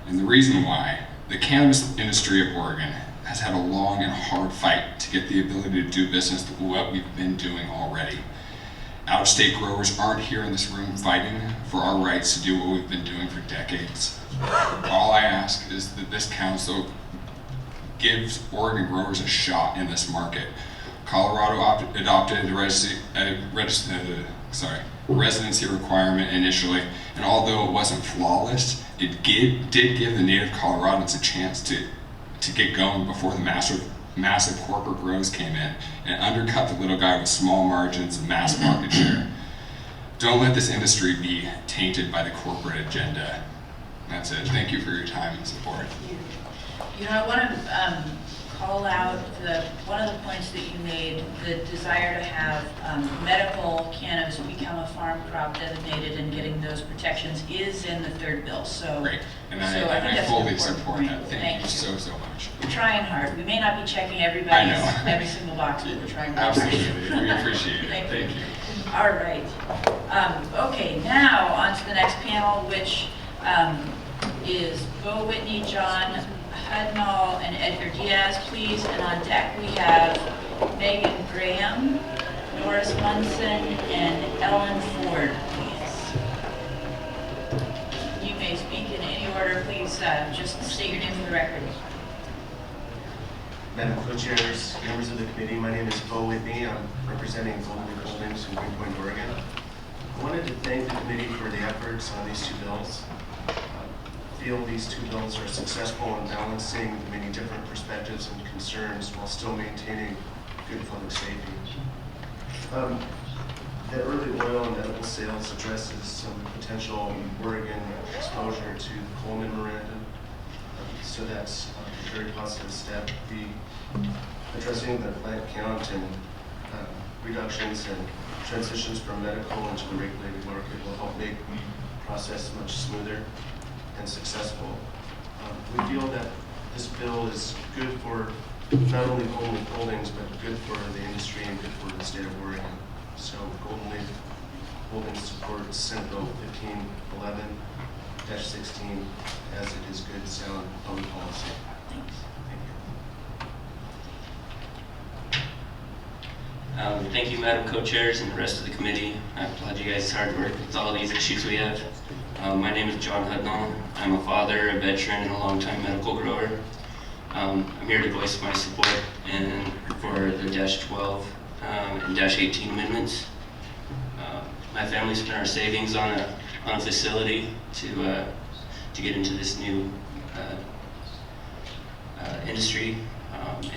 And the reason why, the cannabis industry of Oregon has had a long and hard fight to get the ability to do business with what we've been doing already. Out-of-state growers aren't here in this room fighting for our rights to do what we've been doing for decades. All I ask is that this council gives Oregon growers a shot in this market. Colorado adopted a residency requirement initially, and although it wasn't flawless, it did give the native Coloradans a chance to get going before the massive corporate grows came in and undercut the little guy with small margins and mass market share. Don't let this industry be tainted by the corporate agenda. That's it. Thank you for your time and support. I want to call out one of the points that you made, the desire to have medical cannabis become a farm crop designated and getting those protections is in the third bill. So, great. And I I fully support that. Thank you so much. We're trying hard. We may not be checking every single box, but we're trying hard. Absolutely. We appreciate it. Thank you. All right. Okay, now on to the next panel, which is Bo Whitney, John Hudnall, and Edgar Diaz, please. And on deck we have Megan Graham, Doris Munson, and Ellen Ford, please. You may speak in any order, please. Just state your name for the record. Madam Co-Chairs, members of the committee, my name is Bo Whitney. I'm representing Golden Lake Holdings in Greenpoint, Oregon. I wanted to thank the committee for the efforts on these 2 bills. I feel these 2 bills are successful in balancing the many different perspectives and concerns while still maintaining good public safety. The early oil and edible sales addresses some potential Oregon exposure to the Coleman memorandum. So that's a very positive step. Addressing the plant count and reductions and transitions from medical into the regulated market will help make the process much smoother and successful. We feel that this bill is good for not only Golden Lake Holdings, but good for the industry and good for the state of Oregon. So Golden Lake Holdings supports Senate Bill 1511. -16 as it is good, sound public policy. Thanks. Thank you, Madam Co-Chairs and the rest of the committee. I applaud you guys' hard work with all these issues we have. My name is John Hudnall. I'm a father, a veteran, and a longtime medical grower. I'm here to voice my support for the -12 and -18 amendments. My family spent our savings on a facility to get into this new industry.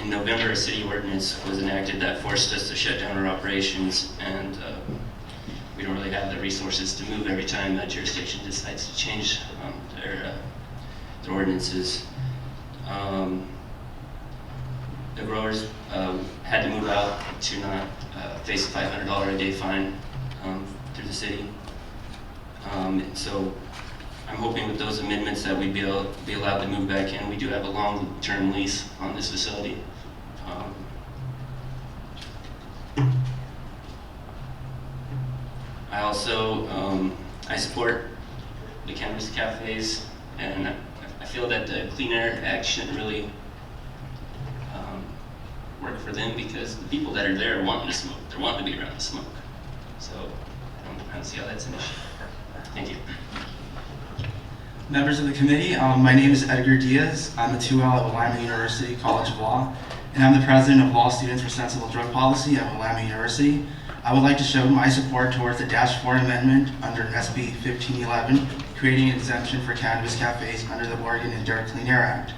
In November, a city ordinance was enacted that forced us to shut down our operations, and we don't really have the resources to move every time that jurisdiction decides to change their ordinances. The growers had to move out to not face a $500 a day fine through the city. And so I'm hoping with those amendments that we'd be allowed to move back in. We do have a long-term lease on this facility. I also I support the cannabis cafes, and I feel that the Clean Air Act shouldn't really work for them, because the people that are there are wanting to smoke. They're wanting to be around the smoke. So I don't see how that's an issue. Thank you. Members of the committee, my name is Edgar Diaz. I'm the 2L at Willamette University College of Law, and I'm the president of Law Students for Sensible Drug Policy at Willamette University. I would like to show my support towards the -4 amendment under SB 1511, creating an exemption for cannabis cafes under the Oregon Indoor Clean Air Act.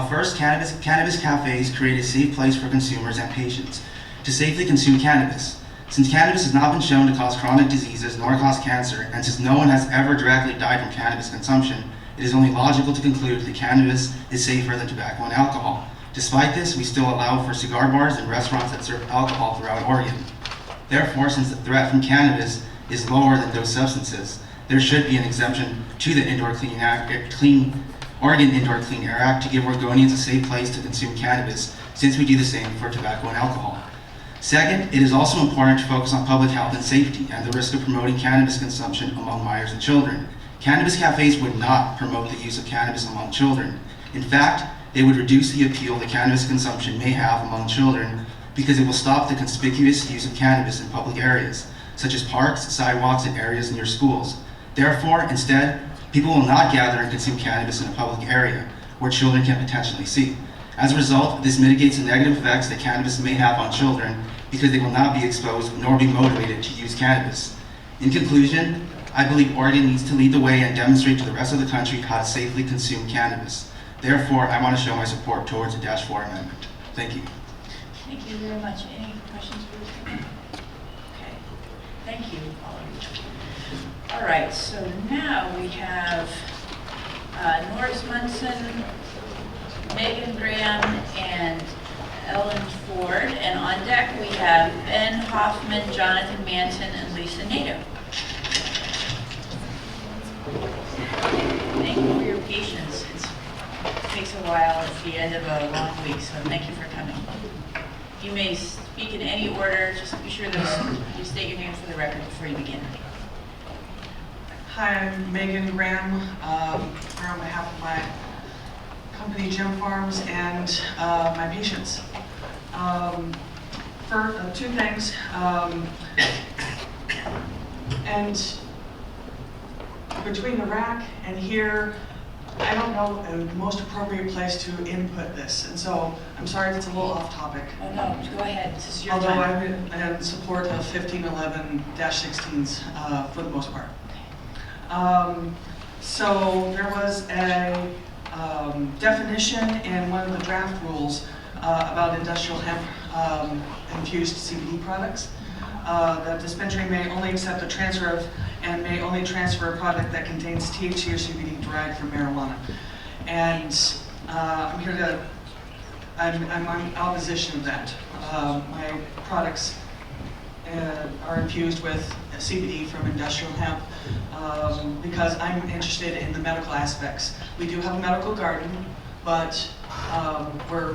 First, cannabis cafes create a safe place for consumers and patients to safely consume cannabis. Since cannabis has not been shown to cause chronic diseases nor cause cancer, and since no one has ever directly died from cannabis consumption, it is only logical to conclude that cannabis is safer than tobacco and alcohol. Despite this, we still allow for cigar bars and restaurants that serve alcohol throughout Oregon. Therefore, since the threat from cannabis is lower than those substances, there should be an exemption to the Oregon Indoor Clean Air Act to give Oregonians a safe place to consume cannabis, since we do the same for tobacco and alcohol. Second, it is also important to focus on public health and safety and the risk of promoting cannabis consumption among minors and children. Cannabis cafes would not promote the use of cannabis among children. In fact, they would reduce the appeal that cannabis consumption may have among children, because it will stop the conspicuous use of cannabis in public areas, such as parks, sidewalks, and areas near schools. Therefore, instead, people will not gather and consume cannabis in a public area where children can potentially see. As a result, this mitigates the negative effects that cannabis may have on children, because they will not be exposed nor be motivated to use cannabis. In conclusion, I believe Oregon needs to lead the way and demonstrate to the rest of the country how to safely consume cannabis. Therefore, I want to show my support towards the -4 amendment. Thank you. Thank you very much. Any questions for this committee? Okay. Thank you, all of you. All right, so now we have Norris Munson, Megan Graham, and Ellen Ford. And on deck we have Ben Hoffman, Jonathan Manton, and Lisa Nato. Thank you for your patience. It takes a while at the end of a long week, so thank you for coming. You may speak in any order. Just be sure that you state your name for the record before you begin. Hi, I'm Megan Graham, here on behalf of my company, Gem Farms, and my patients. For two things, and between the rack and here, I don't know the most appropriate place to input this, and so I'm sorry if it's a little off topic. Oh no, go ahead. This is your Although time. I'm in support of 1511-16s for the most part. So there was a definition in one of the draft rules about industrial hemp infused CBD products. That dispensary may only accept a transfer of and may only transfer a product that contains THC or CBD derived from marijuana. And I'm here to, I'm in opposition of that. My products are infused with CBD from industrial hemp because I'm interested in the medical aspects. We do have a medical garden, but we're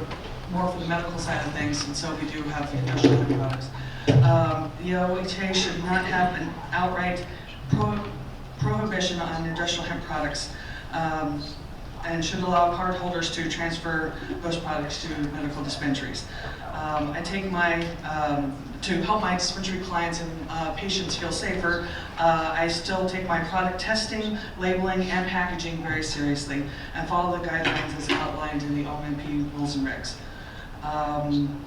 more for the medical side of things, and so we do have industrial hemp products. The OHA should not have an outright prohibition on industrial hemp products and should allow cardholders to transfer those products to medical dispensaries. I take my, to help my dispensary clients and patients feel safer, I still take my product testing, labeling, and packaging very seriously and follow the guidelines as outlined in the OMP rules and regs. I'm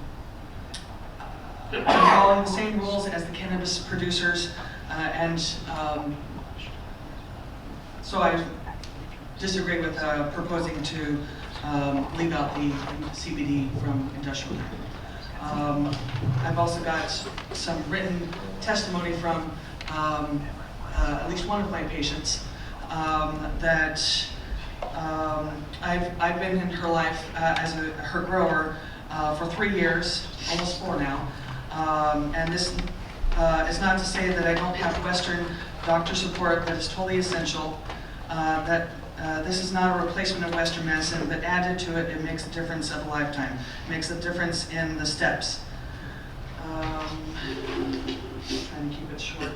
following the same rules as the cannabis producers, so I disagree with proposing to leave out the CBD from industrial hemp. I've also got some written testimony from at least one of my patients that I've been in her life as her grower for 3 years, almost 4 now, and this is not to say that I don't have Western doctor support that is totally essential, that this is not a replacement of Western medicine, but added to it, it makes a difference of a lifetime. It makes a difference in the steps. Trying to keep it short.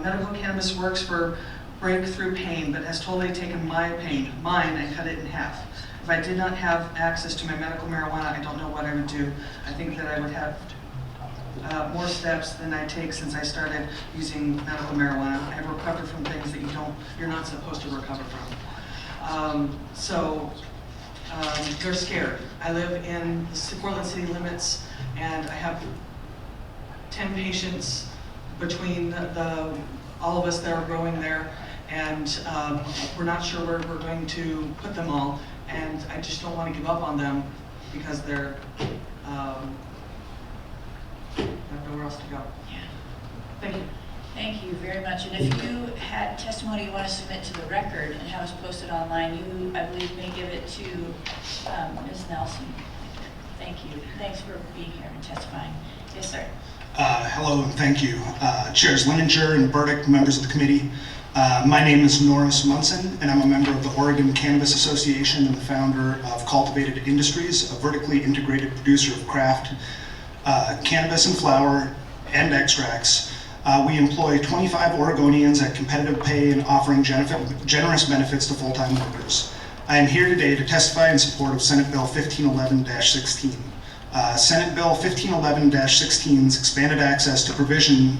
Medical cannabis works for breakthrough pain, but has totally taken my pain, mine, and cut it in half. If I did not have access to my medical marijuana, I don't know what I would do. I think that I would have more steps than I take since I started using medical marijuana. I have recovered from things that you're not supposed to recover from. They're scared. I live in the Portland city limits, and I have 10 patients between all of us that are growing there, and we're not sure where we're going to put them all, and I just don't want to give up on them because they're have nowhere else to go. Yeah. Thank you. Thank you very much. And if you had testimony you want to submit to the record and have us posted online, you, I believe, may give it to Ms. Nelson. Thank you. Thanks for being here and testifying. Yes, sir. Hello and thank you. Chairs Leninger and Burdick, members of the committee. My name is Norris Munson, and I'm a member of the Oregon Cannabis Association and the founder of Cultivated Industries, a vertically integrated producer of craft cannabis and flower and extracts. We employ 25 Oregonians at competitive pay and offering generous benefits to full-time workers. I am here today to testify in support of Senate Bill 1511-16. Senate Bill 1511-16's expanded access provision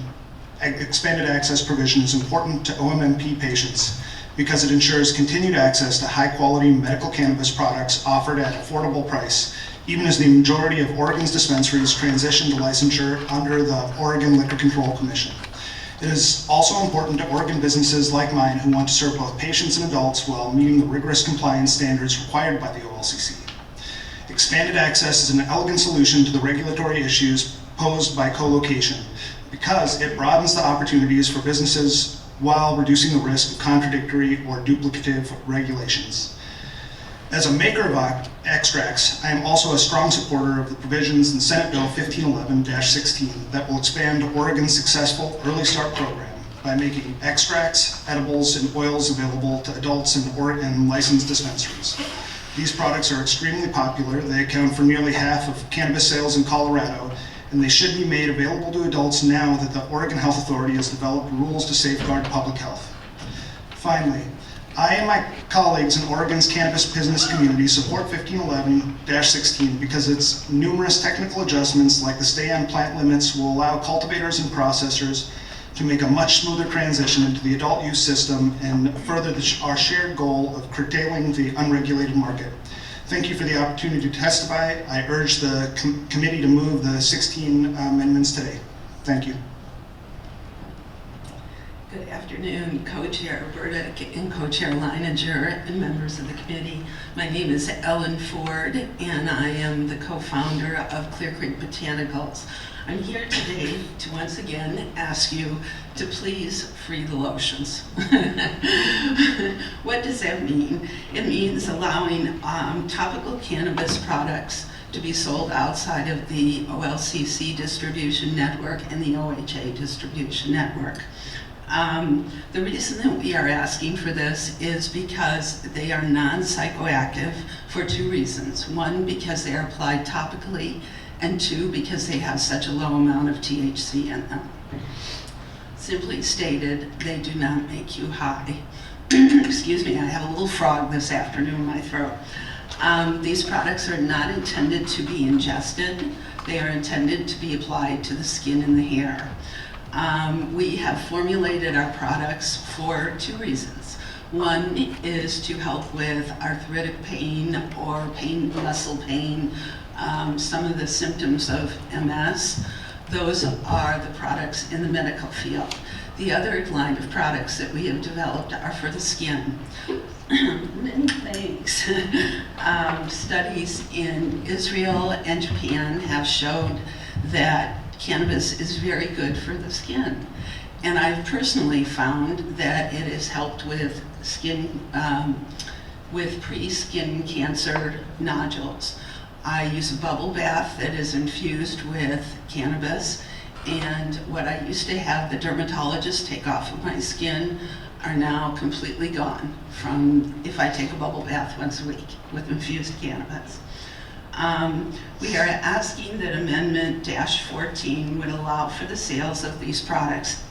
is important to OMMP patients because it ensures continued access to high-quality medical cannabis products offered at affordable price, even as the majority of Oregon's dispensaries transition to licensure under the Oregon Liquor Control Commission. It is also important to Oregon businesses like mine who want to serve both patients and adults while meeting the rigorous compliance standards required by the OLCC. Expanded access is an elegant solution to the regulatory issues posed by co-location because it broadens the opportunities for businesses while reducing the risk of contradictory or duplicative regulations. As a maker of extracts, I am also a strong supporter of the provisions in Senate Bill 1511-16 that will expand Oregon's successful Early Start program by making extracts, edibles, and oils available to adults in Oregon licensed dispensaries. These products are extremely popular. They account for nearly half of cannabis sales in Colorado, and they should be made available to adults now that the Oregon Health Authority has developed rules to safeguard public health. Finally, I and my colleagues in Oregon's cannabis business community support 1511-16 because its numerous technical adjustments like the stay-on plant limits will allow cultivators and processors to make a much smoother transition into the adult use system and further our shared goal of curtailing the unregulated market. Thank you for the opportunity to testify. I urge the committee to move the 16 amendments today. Thank you. Good afternoon, Co-Chair Burdick and Co-Chair Leininger and members of the committee. My name is Ellen Ford, and I am the co-founder of Clear Creek Botanicals. I'm here today to once again ask you to please free the lotions. What does that mean? It means allowing topical cannabis products to be sold outside of the OLCC distribution network and the OHA distribution network. The reason that we are asking for this is because they are non-psychoactive for 2 reasons. 1, because they are applied topically, and 2, because they have such a low amount of THC in them. Simply stated, they do not make you high. Excuse me, I have a little frog this afternoon in my throat. These products are not intended to be ingested. They are intended to be applied to the skin and the hair. We have formulated our products for 2 reasons. One is to help with arthritic pain or muscle pain, some of the symptoms of MS. Those are the products in the medical field. The other line of products that we have developed are for the skin. Many thanks. Studies in Israel and Japan have showed that cannabis is very good for the skin. And I've personally found that it has helped with skin, with pre-skin cancer nodules. I use a bubble bath that is infused with cannabis, and what I used to have the dermatologist take off of my skin are now completely gone from if I take a bubble bath once a week with infused cannabis. We are asking that Amendment -14 would allow for the sales of these products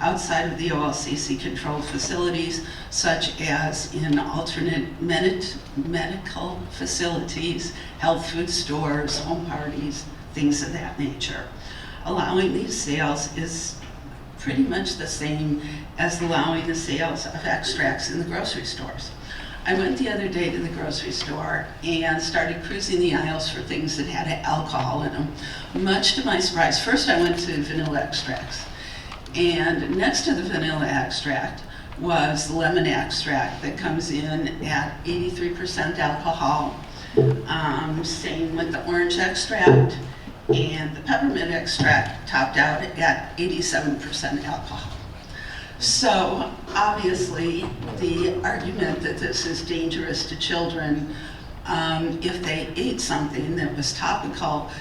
outside of the OLCC controlled facilities, such as in alternate medical facilities, health food stores, home parties, things of that nature. Allowing these sales is pretty much the same as allowing the sales of extracts in the grocery stores. I went the other day to the grocery store and started cruising the aisles for things that had alcohol in them. Much to my surprise, first I went to vanilla extracts, and next to the vanilla extract was the lemon extract that comes in at 83% alcohol. Same with the orange extract, and the peppermint extract topped out at 87% alcohol. So obviously the argument that this is dangerous to children if they ate something that was topical,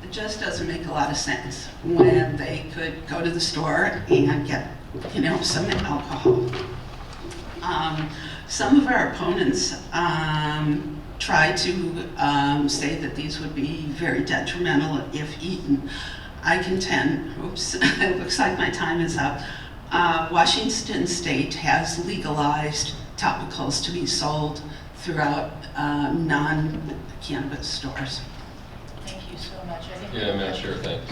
it just doesn't make a lot of sense when they could go to the store and get, some alcohol. Some of our opponents try to say that these would be very detrimental if eaten. I contend, oops, it looks like my time is up. Washington State has legalized topicals to be sold throughout non-cannabis stores. Thank you so much. I think Yeah, Matt, sure, thanks.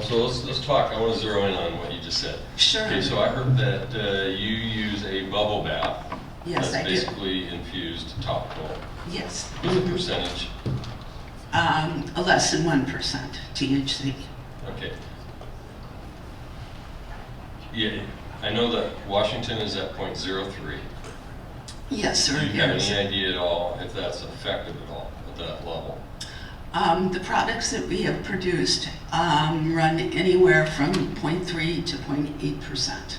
So let's talk. I want to zero in on what you just said. Sure. Okay, so I heard that you use a bubble bath. Yes, I do. That's basically infused topical. Yes. What's the percentage? Less than 1% THC. Okay. Yeah, I know that Washington is at 0.03. Yes, sir. Do you have Yes. any idea at all if that's effective at all at that level? The products that we have produced run anywhere from 0.3 to 0.8%.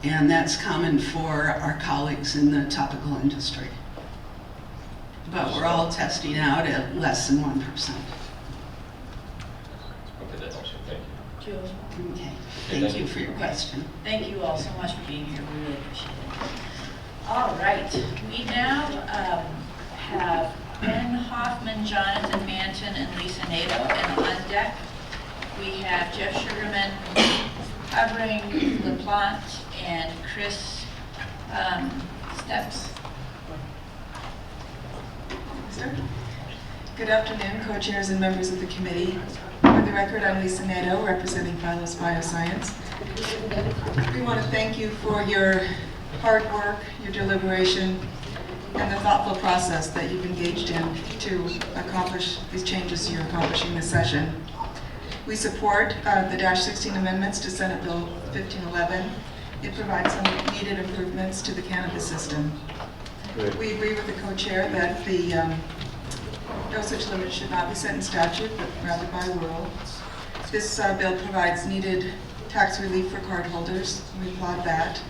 And that's common for our colleagues in the topical industry. But we're all testing out at less than 1%. Okay, that helps you. Thank you. Jules? Okay. Thank you for your question. Thank you all so much for being here. We really appreciate it. All right. We now have Ben Hoffman, Jonathan Manton, and Lisa Nato. And on deck, we have Jeff Sugarman covering LaPlante and Chris Steps. Good afternoon, co-chairs and members of the committee. For the record, I'm Lisa Nato, representing Phylos Bioscience. We want to thank you for your hard work, your deliberation, and the thoughtful process that you've engaged in to accomplish these changes you're accomplishing this session. We support the -16 amendments to Senate Bill 1511. It provides some needed improvements to the cannabis system. We agree with the co-chair that the dosage limit should not be set in statute, but rather by rule. This bill provides needed tax relief for cardholders. We applaud that.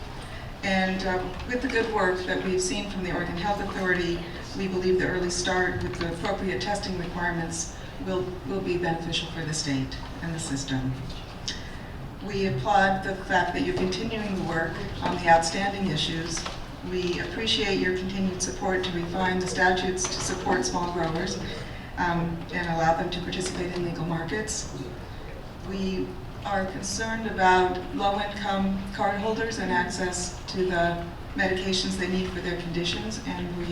And with the good work that we've seen from the Oregon Health Authority, we believe the early start with the appropriate testing requirements will be beneficial for the state and the system. We applaud the fact that you're continuing the work on the outstanding issues. We appreciate your continued support to refine the statutes to support small growers and allow them to participate in legal markets. We are concerned about low-income cardholders and access to the medications they need for their conditions, and we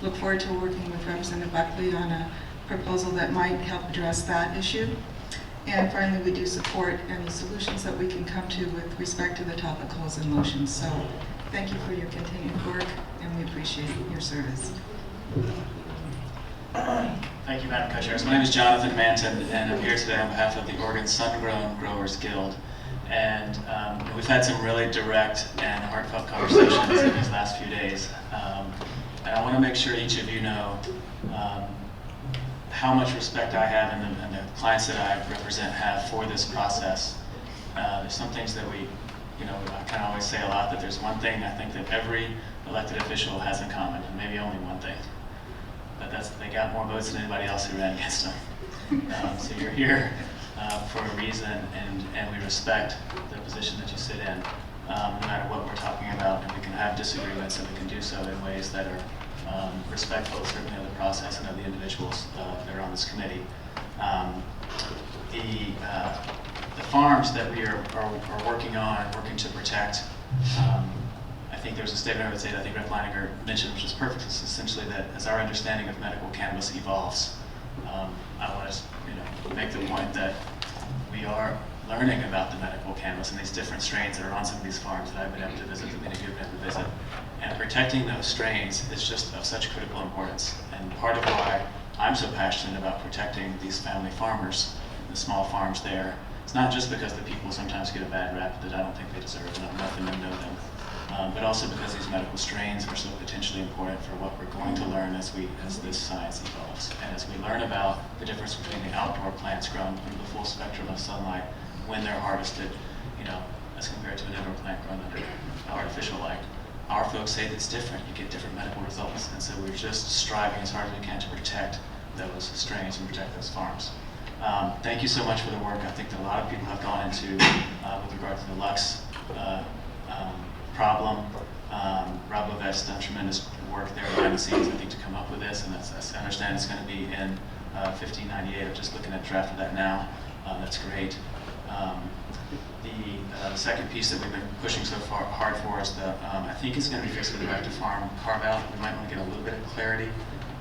look forward to working with Representative Buckley on a proposal that might help address that issue. And finally, we do support any solutions that we can come to with respect to the topicals and lotions. So thank you for your continued work, and we appreciate your service. Thank you, Madam Co-Chair. My name is Jonathan Manton, and I'm here today on behalf of the Oregon Sun-Grown Growers Guild. And we've had some really direct and heartfelt conversations in these last few days. And I want to make sure each of you know how much respect I have and the clients that I represent have for this process. There's some things that I kind of always say a lot, that there's one thing I think that every elected official has in common, and maybe only one thing. But they got more votes than anybody else who ran against them. So you're here for a reason, and we respect the position that you sit in, no matter what we're talking about, and we can have disagreements, and we can do so in ways that are respectful, certainly of the process and of the individuals that are on this committee. The farms that we are working on and working to protect, I think there's a statement I would say that I think Rep. Leininger mentioned, which is perfect. It's essentially that as our understanding of medical cannabis evolves, I want to make the point that we are learning about the medical cannabis and these different strains that are on some of these farms that I've been able to visit, that many of you have been able to visit. And protecting those strains is just of such critical importance. And part of why I'm so passionate about protecting these family farmers, the small farms there, it's not just because the people sometimes get a bad rap that I don't think they deserve, and I've met them and know them. But also because these medical strains are so potentially important for what we're going to learn as this science evolves. And as we learn about the difference between the outdoor plants grown under the full spectrum of sunlight when they're harvested, as compared to an indoor plant grown under artificial light. Our folks say that's different. You get different medical results. And so we're just striving as hard as we can to protect those strains and protect those farms. Thank you so much for the work I think that a lot of people have gone into with regard to the Lux problem. Rob Levette's done tremendous work there behind the scenes, I think, to come up with this, and I understand it's going to be in 1598. I'm just looking at the draft of that now. That's great. The second piece that we've been pushing so hard for is I think it's going to be fixed with the direct-to-farm carve-out. We might want to get a little bit of clarity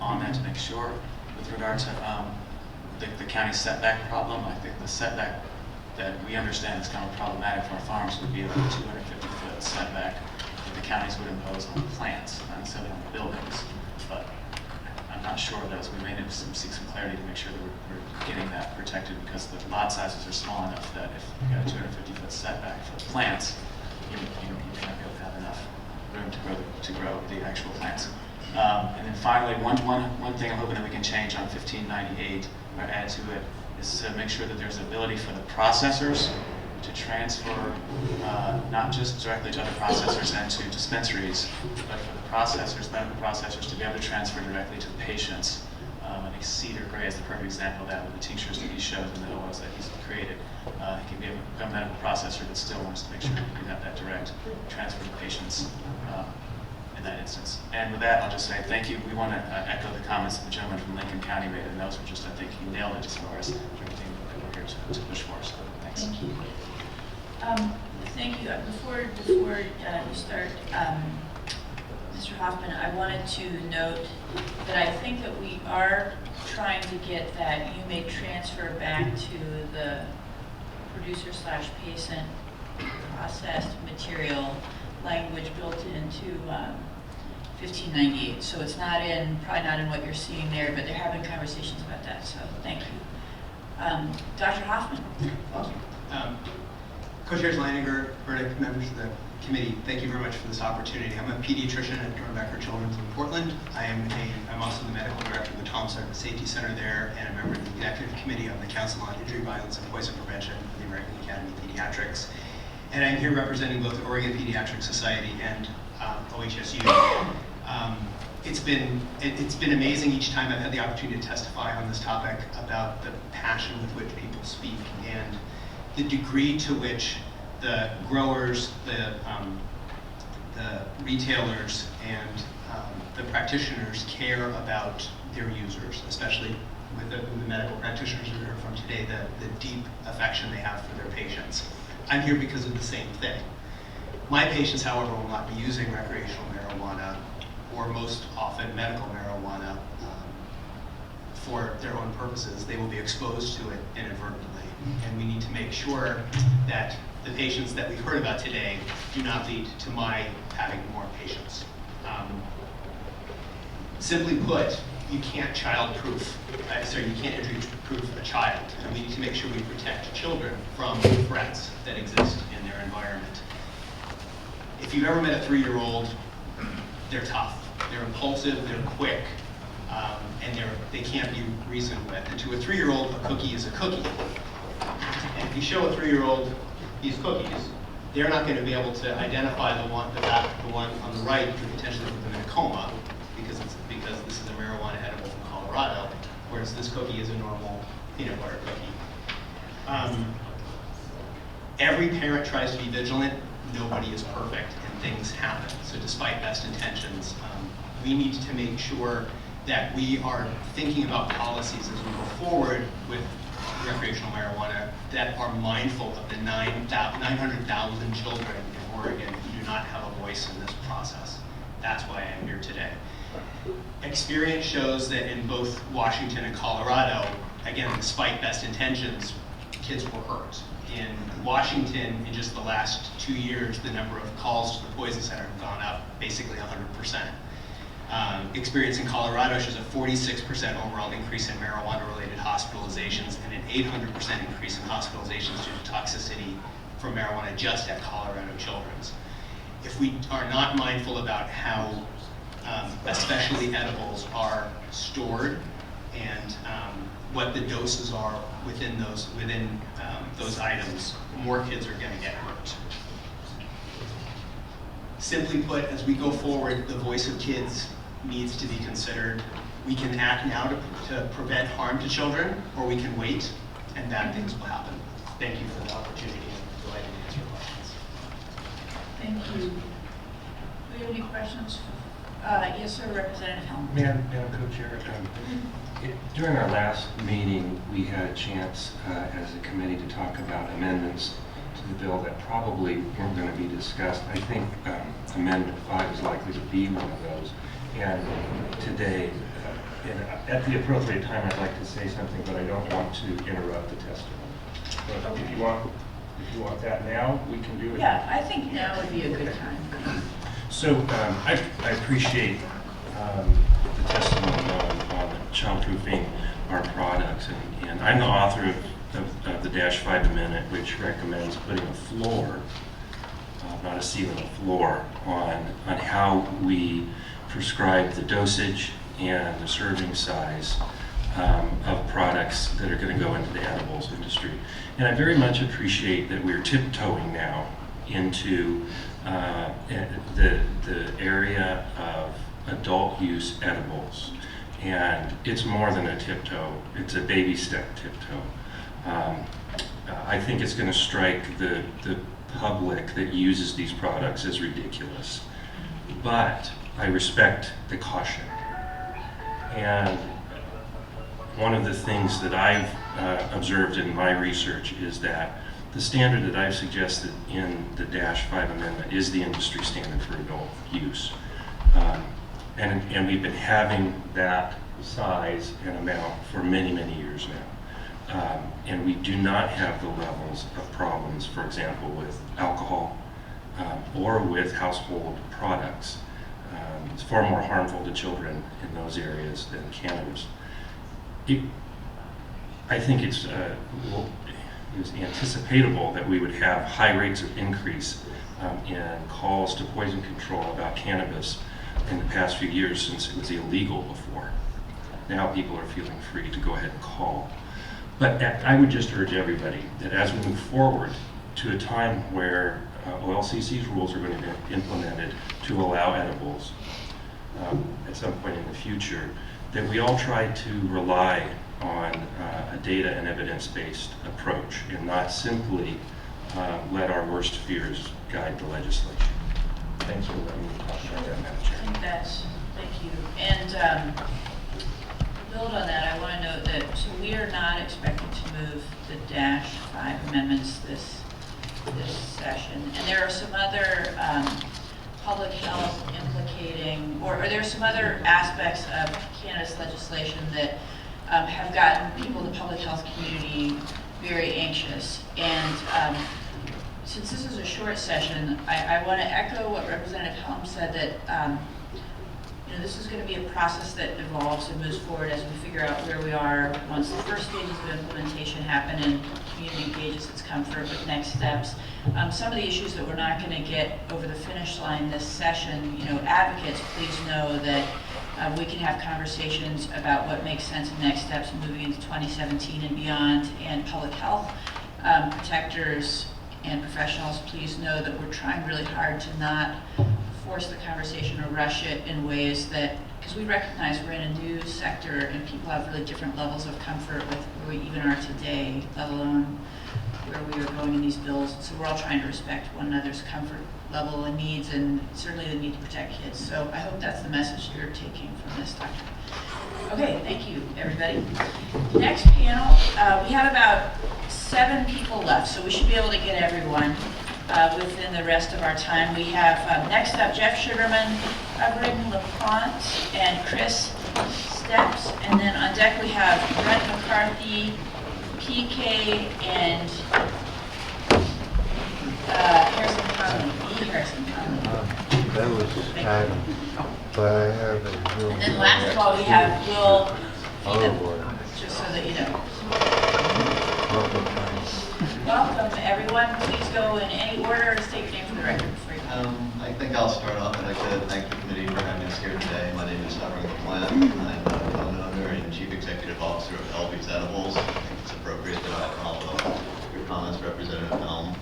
on that to make sure. With regard to the county setback problem, I think the setback that we understand is kind of problematic for our farms would be about a 250-foot setback that the counties would impose on plants, not necessarily on the buildings. But I'm not sure of those. We may need to seek some clarity to make sure that we're getting that protected, because the lot sizes are small enough that if you've got a 250-foot setback for the plants, you may not be able to have enough room to grow the actual plants. And then finally, one thing I'm hoping that we can change on 1598 or add to it is to make sure that there's ability for the processors to transfer not just directly to other processors and to dispensaries, but for the processors, medical processors, to be able to transfer directly to the patients. I think Cedar Gray is the perfect example of that with the tinctures that he showed and the oils that he's created. He can be a medical processor that still wants to make sure that you have that direct transfer to patients in that instance. And with that, I'll just say thank you. We want to echo the comments that the gentleman from Lincoln County made, and those were just, I think, he nailed it as far as everything that we're here to push for. So thanks. Thank you. Thank you. Before you start, Mr. Hoffman, I wanted to note that I think that we are trying to get that you may transfer back to the producer/patient processed material language built into 1598. So it's probably not in what you're seeing there, but they're having conversations about that. So thank you. Dr. Hoffman. Co-Chairs Leininger, Burdick, members of the committee, thank you very much for this opportunity. I'm a pediatrician at Dornbecker Children's in Portland. I'm also the medical director of the Tom Sawyer Safety Center there, and a member of the executive committee on the Council on Injury, Violence, and Poison Prevention for the American Academy of Pediatrics. And I'm here representing both the Oregon Pediatric Society and OHSU. It's been amazing each time I've had the opportunity to testify on this topic about the passion with which people speak and the degree to which the growers, the retailers, and the practitioners care about their users, especially with the medical practitioners we heard from today, the deep affection they have for their patients. I'm here because of the same thing. My patients, however, will not be using recreational marijuana or most often medical marijuana for their own purposes. They will be exposed to it inadvertently. And we need to make sure that the patients that we've heard about today do not lead to my having more patients. Simply put, you can't child-proof, you can't injury-proof a child. And we need to make sure we protect children from threats that exist in their environment. If you've ever met a 3-year-old, they're tough, they're impulsive, they're quick, and they can't be reasoned with. And to a 3-year-old, a cookie is a cookie. And if you show a 3-year-old these cookies, they're not going to be able to identify the one on the right could potentially put them in a coma because this is a marijuana edible from Colorado, whereas this cookie is a normal peanut butter cookie. Every parent tries to be vigilant. Nobody is perfect, and things happen. So despite best intentions, we need to make sure that we are thinking about policies as we go forward with recreational marijuana that are mindful of the 900,000 children in Oregon who do not have a voice in this process. That's why I'm here today. Experience shows that in both Washington and Colorado, again, despite best intentions, kids were hurt. In Washington, in just the last 2 years, the number of calls to the Poison Center have gone up basically 100%. Experience in Colorado shows a 46% overall increase in marijuana-related hospitalizations and an 800% increase in hospitalizations due to toxicity from marijuana just at Colorado Children's. If we are not mindful about how especially edibles are stored and what the doses are within those items, more kids are going to get hurt. Simply put, as we go forward, the voice of kids needs to be considered. We can act now to prevent harm to children, or we can wait, and bad things will happen. Thank you for the opportunity, and I'm delighted to answer your questions. Thank you. Do we have any questions? Yes, sir, Representative Helm. Madam Co-Chair, during our last meeting, we had a chance as a committee to talk about amendments to the bill that probably weren't going to be discussed. I think Amendment 5 is likely to be one of those. And today, at the appropriate time, I'd like to say something, but I don't want to interrupt the testimony. But if you want that now, we can do it. Yeah, I think now would be a good time. So I appreciate the testimony on childproofing our products, and I'm the author of the -5 amendment, which recommends putting a floor, not a ceiling, a floor on how we prescribe the dosage and the serving size of products that are going to go into the edibles industry. And I very much appreciate that we're tiptoeing now into the area of adult use edibles. And it's more than a tiptoe, it's a baby step tiptoe. I think it's going to strike the public that uses these products as ridiculous. But I respect the caution. And one of the things that I've observed in my research is that the standard that I've suggested in the -5 amendment is the industry standard for adult use. And we've been having that size and amount for many, many years now. And we do not have the levels of problems, for example, with alcohol or with household products. It's far more harmful to children in those areas than cannabis. I think it was anticipatable that we would have high rates of increase in calls to poison control about cannabis in the past few years since it was illegal before. Now people are feeling free to go ahead and call. But I would just urge everybody that as we move forward to a time where OLCC's rules are going to be implemented to allow edibles at some point in the future, that we all try to rely on a data and evidence-based approach and not simply let our worst fears guide the legislation. Thanks for letting me talk about that, Madam Chair. Thank you. And to build on that, I want to note that we are not expecting to move the -5 amendments this this session. And there are some other public health implicating, or there are some other aspects of cannabis legislation that have gotten people in the public health community very anxious. And since this is a short session, I want to echo what Representative Helm said, that this is going to be a process that evolves and moves forward as we figure out where we are once the first stages of implementation happen and community engages its comfort with next steps. Some of the issues that we're not going to get over the finish line this session, advocates, please know that we can have conversations about what makes sense in next steps moving into 2017 and beyond. And public health protectors and professionals, please know that we're trying really hard to not force the conversation or rush it in ways that, because we recognize we're in a new sector and people have really different levels of comfort with where we even are today, let alone where we are going in these bills. So we're all trying to respect one another's comfort level and needs, and certainly the need to protect kids. So I hope that's the message you're taking from this document. Okay, thank you, everybody. Next panel, we have about 7 people left, so we should be able to get everyone within the rest of our time. We have next up Jeff Sugarman, Everett LaPlante, and Chris Steps. And then on deck we have Brett McCarthy, PK, and Harrison Conley, Harrison Conley. That was kind of, but I have a real. And then last of all we have Will Feetham, just so that you know. Welcome, everyone. Please go in any order and state your name for the record before you go. I think I'll start off. I'd like to thank the committee for having us here today. My name is Everett LaPlante. I'm the co-owner and chief executive officer of LB's Edibles. I think it's appropriate that I follow your comments, Representative Helm.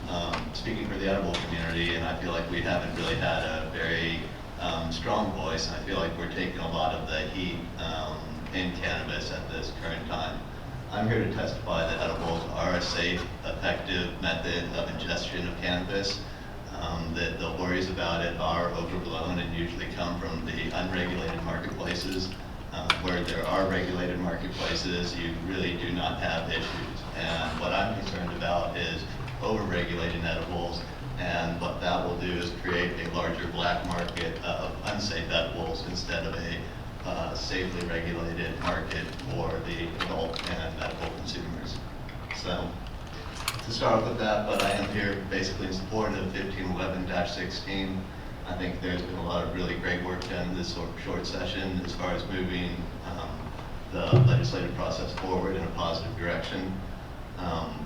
Speaking for the edible community, and I feel like we haven't really had a very strong voice, and I feel like we're taking a lot of the heat in cannabis at this current time. I'm here to testify that edibles are a safe, effective method of ingestion of cannabis, that the worries about it are overblown and usually come from the unregulated marketplaces. Where there are regulated marketplaces, you really do not have issues. And what I'm concerned about is over-regulating edibles, and what that will do is create a larger black market of unsafe edibles instead of a safely regulated market for the adult and medical consumers. So, to start off with that, but I am here basically in support of 1511-16. I think there's been a lot of really great work done in this short session as far as moving the legislative process forward in a positive direction.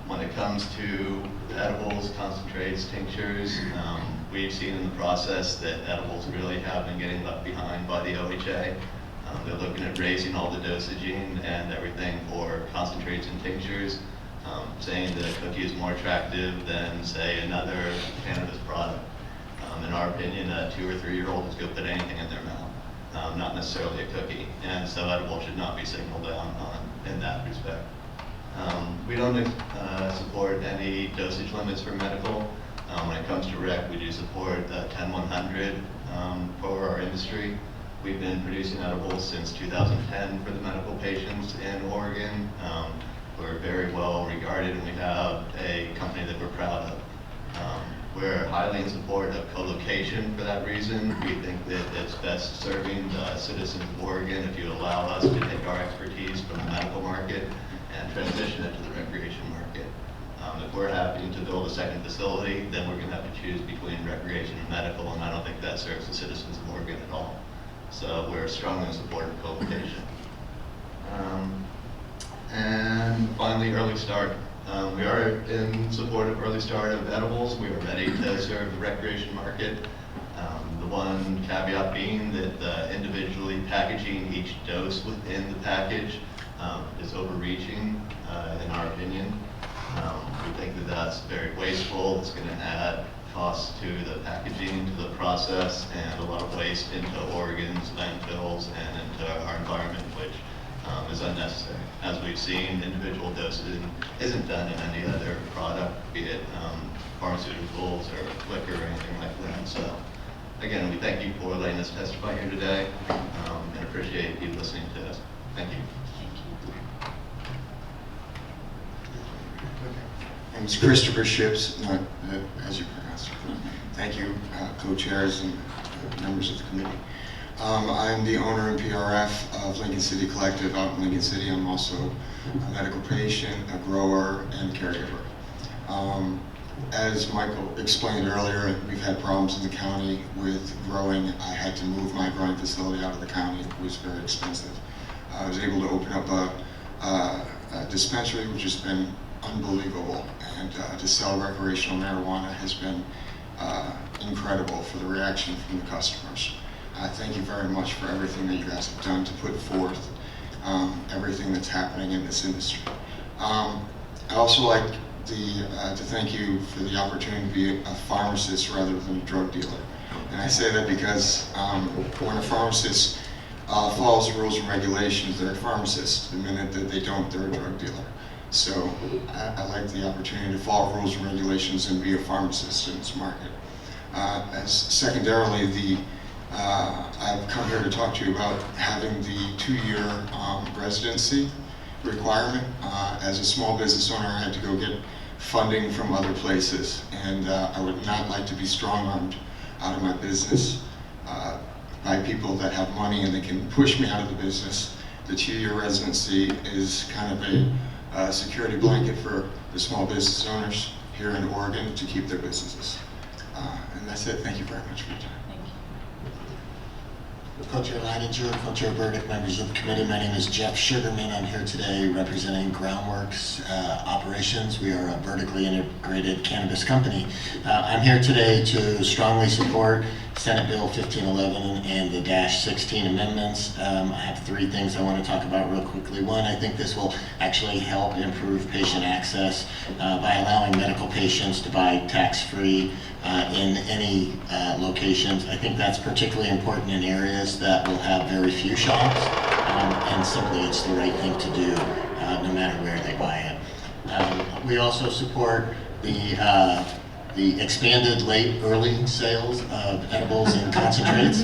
When it comes to edibles, concentrates, tinctures, we've seen in the process that edibles really have been getting left behind by the OHA. They're looking at raising all the dosaging and everything for concentrates and tinctures, saying that a cookie is more attractive than, say, another cannabis product. In our opinion, a 2 or 3-year-old is going to put anything in their mouth, not necessarily a cookie. And so edibles should not be signaled down on in that respect. We don't support any dosage limits for medical. When it comes to rec, we do support 10-100 for our industry. We've been producing edibles since 2010 for the medical patients in Oregon. We're very well regarded, and we have a company that we're proud of. We're highly in support of co-location for that reason. We think that it's best serving the citizens of Oregon if you allow us to take our expertise from the medical market and transition it to the recreation market. If we're having to build a second facility, then we're going to have to choose between recreation and medical, and I don't think that serves the citizens of Oregon at all. So we're strongly in support of co-location. And finally, early start. We are in support of early start of edibles. We are ready to serve the recreation market. The one caveat being that individually packaging each dose within the package is overreaching, in our opinion. We think that that's very wasteful. It's going to add costs to the packaging, to the process, and a lot of waste into Oregon's landfills and into our environment, which is unnecessary. As we've seen, individual dosing isn't done in any other product, be it pharmaceuticals or liquor or anything like that. So, again, we thank you for letting us testify here today, and appreciate you listening to us. Thank you. name is Christopher Ships, not as you pronounce it. Thank you, co-chairs and members of the committee. I'm the owner and PRF of Lincoln City Collective out in Lincoln City. I'm also a medical patient, a grower, and caregiver. As Michael explained earlier, we've had problems in the county with growing. I had to move my growing facility out of the county. It was very expensive. I was able to open up a dispensary, which has been unbelievable, and to sell recreational marijuana has been incredible for the reaction from the customers. Thank you very much for everything that you guys have done to put forth everything that's happening in this industry. I also like to thank you for the opportunity to be a pharmacist rather than a drug dealer. And I say that because when a pharmacist follows the rules and regulations, they're a pharmacist. The minute that they don't, they're a drug dealer. So I like the opportunity to follow rules and regulations and be a pharmacist in this market. As secondarily, I've come here to talk to you about having the 2-year residency requirement. As a small business owner, I had to go get funding from other places, and I would not like to be strong-armed out of my business by people that have money and they can push me out of the business. The 2-year residency is kind of a security blanket for the small business owners here in Oregon to keep their businesses. And that's it. Thank you very much for your time. Co-Chair Leininger, Co-Chair Burdick, members of the committee, my name is Jeff Sugarman. I'm here today representing Groundworks Operations. We are a vertically integrated cannabis company. I'm here today to strongly support Senate Bill 1511 and the -16 amendments. I have 3 things I want to talk about real quickly. One, I think this will actually help improve patient access by allowing medical patients to buy tax-free in any locations. I think that's particularly important in areas that will have very few shops, and simply it's the right thing to do no matter where they buy it. We also support the expanded late early sales of edibles and concentrates.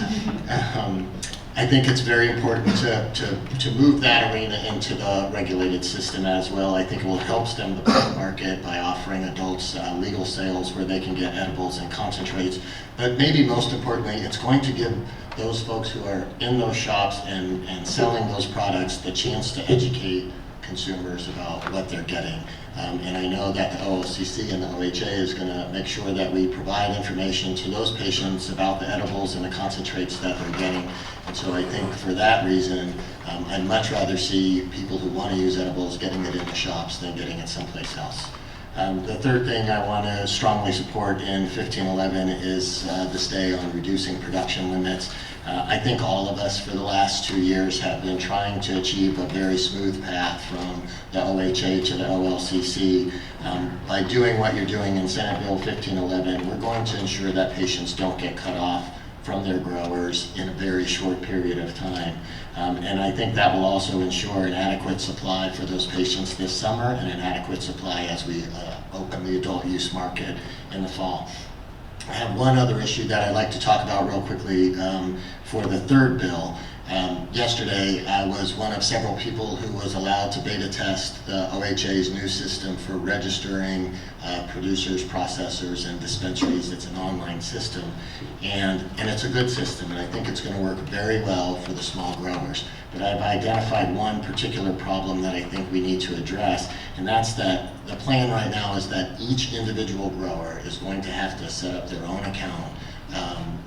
I think it's very important to move that arena into the regulated system as well. I think it will help stem the black market by offering adults legal sales where they can get edibles and concentrates. But maybe most importantly, it's going to give those folks who are in those shops and selling those products the chance to educate consumers about what they're getting. And I know that the OLCC and the OHA is going to make sure that we provide information to those patients about the edibles and the concentrates that they're getting. And so I think for that reason, I'd much rather see people who want to use edibles getting it in the shops than getting it someplace else. The third thing I want to strongly support in 1511 is the stay on reducing production limits. I think all of us for the last 2 years have been trying to achieve a very smooth path from the OHA to the OLCC. By doing what you're doing in Senate Bill 1511, we're going to ensure that patients don't get cut off from their growers in a very short period of time. And I think that will also ensure an adequate supply for those patients this summer and an adequate supply as we open the adult use market in the fall. I have one other issue that I'd like to talk about real quickly for the third bill. Yesterday, I was one of several people who was allowed to beta test the OHA's new system for registering producers, processors, and dispensaries. It's an online system, and it's a good system, and I think it's going to work very well for the small growers. But I've identified one particular problem that I think we need to address, and that's that the plan right now is that each individual grower is going to have to set up their own account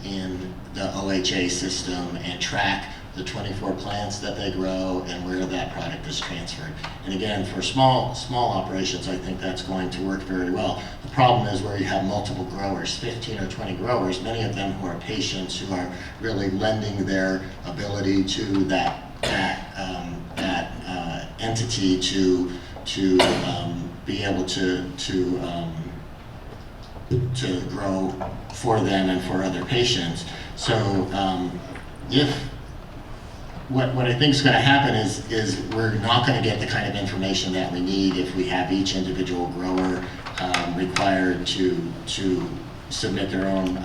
in the OHA system and track the 24 plants that they grow and where that product is transferred. And again, for small operations, I think that's going to work very well. The problem is where you have multiple growers, 15 or 20 growers, many of them who are patients who are really lending their ability to that entity to be able to grow for them and for other patients. So what I think is going to happen is we're not going to get the kind of information that we need if we have each individual grower required to submit their own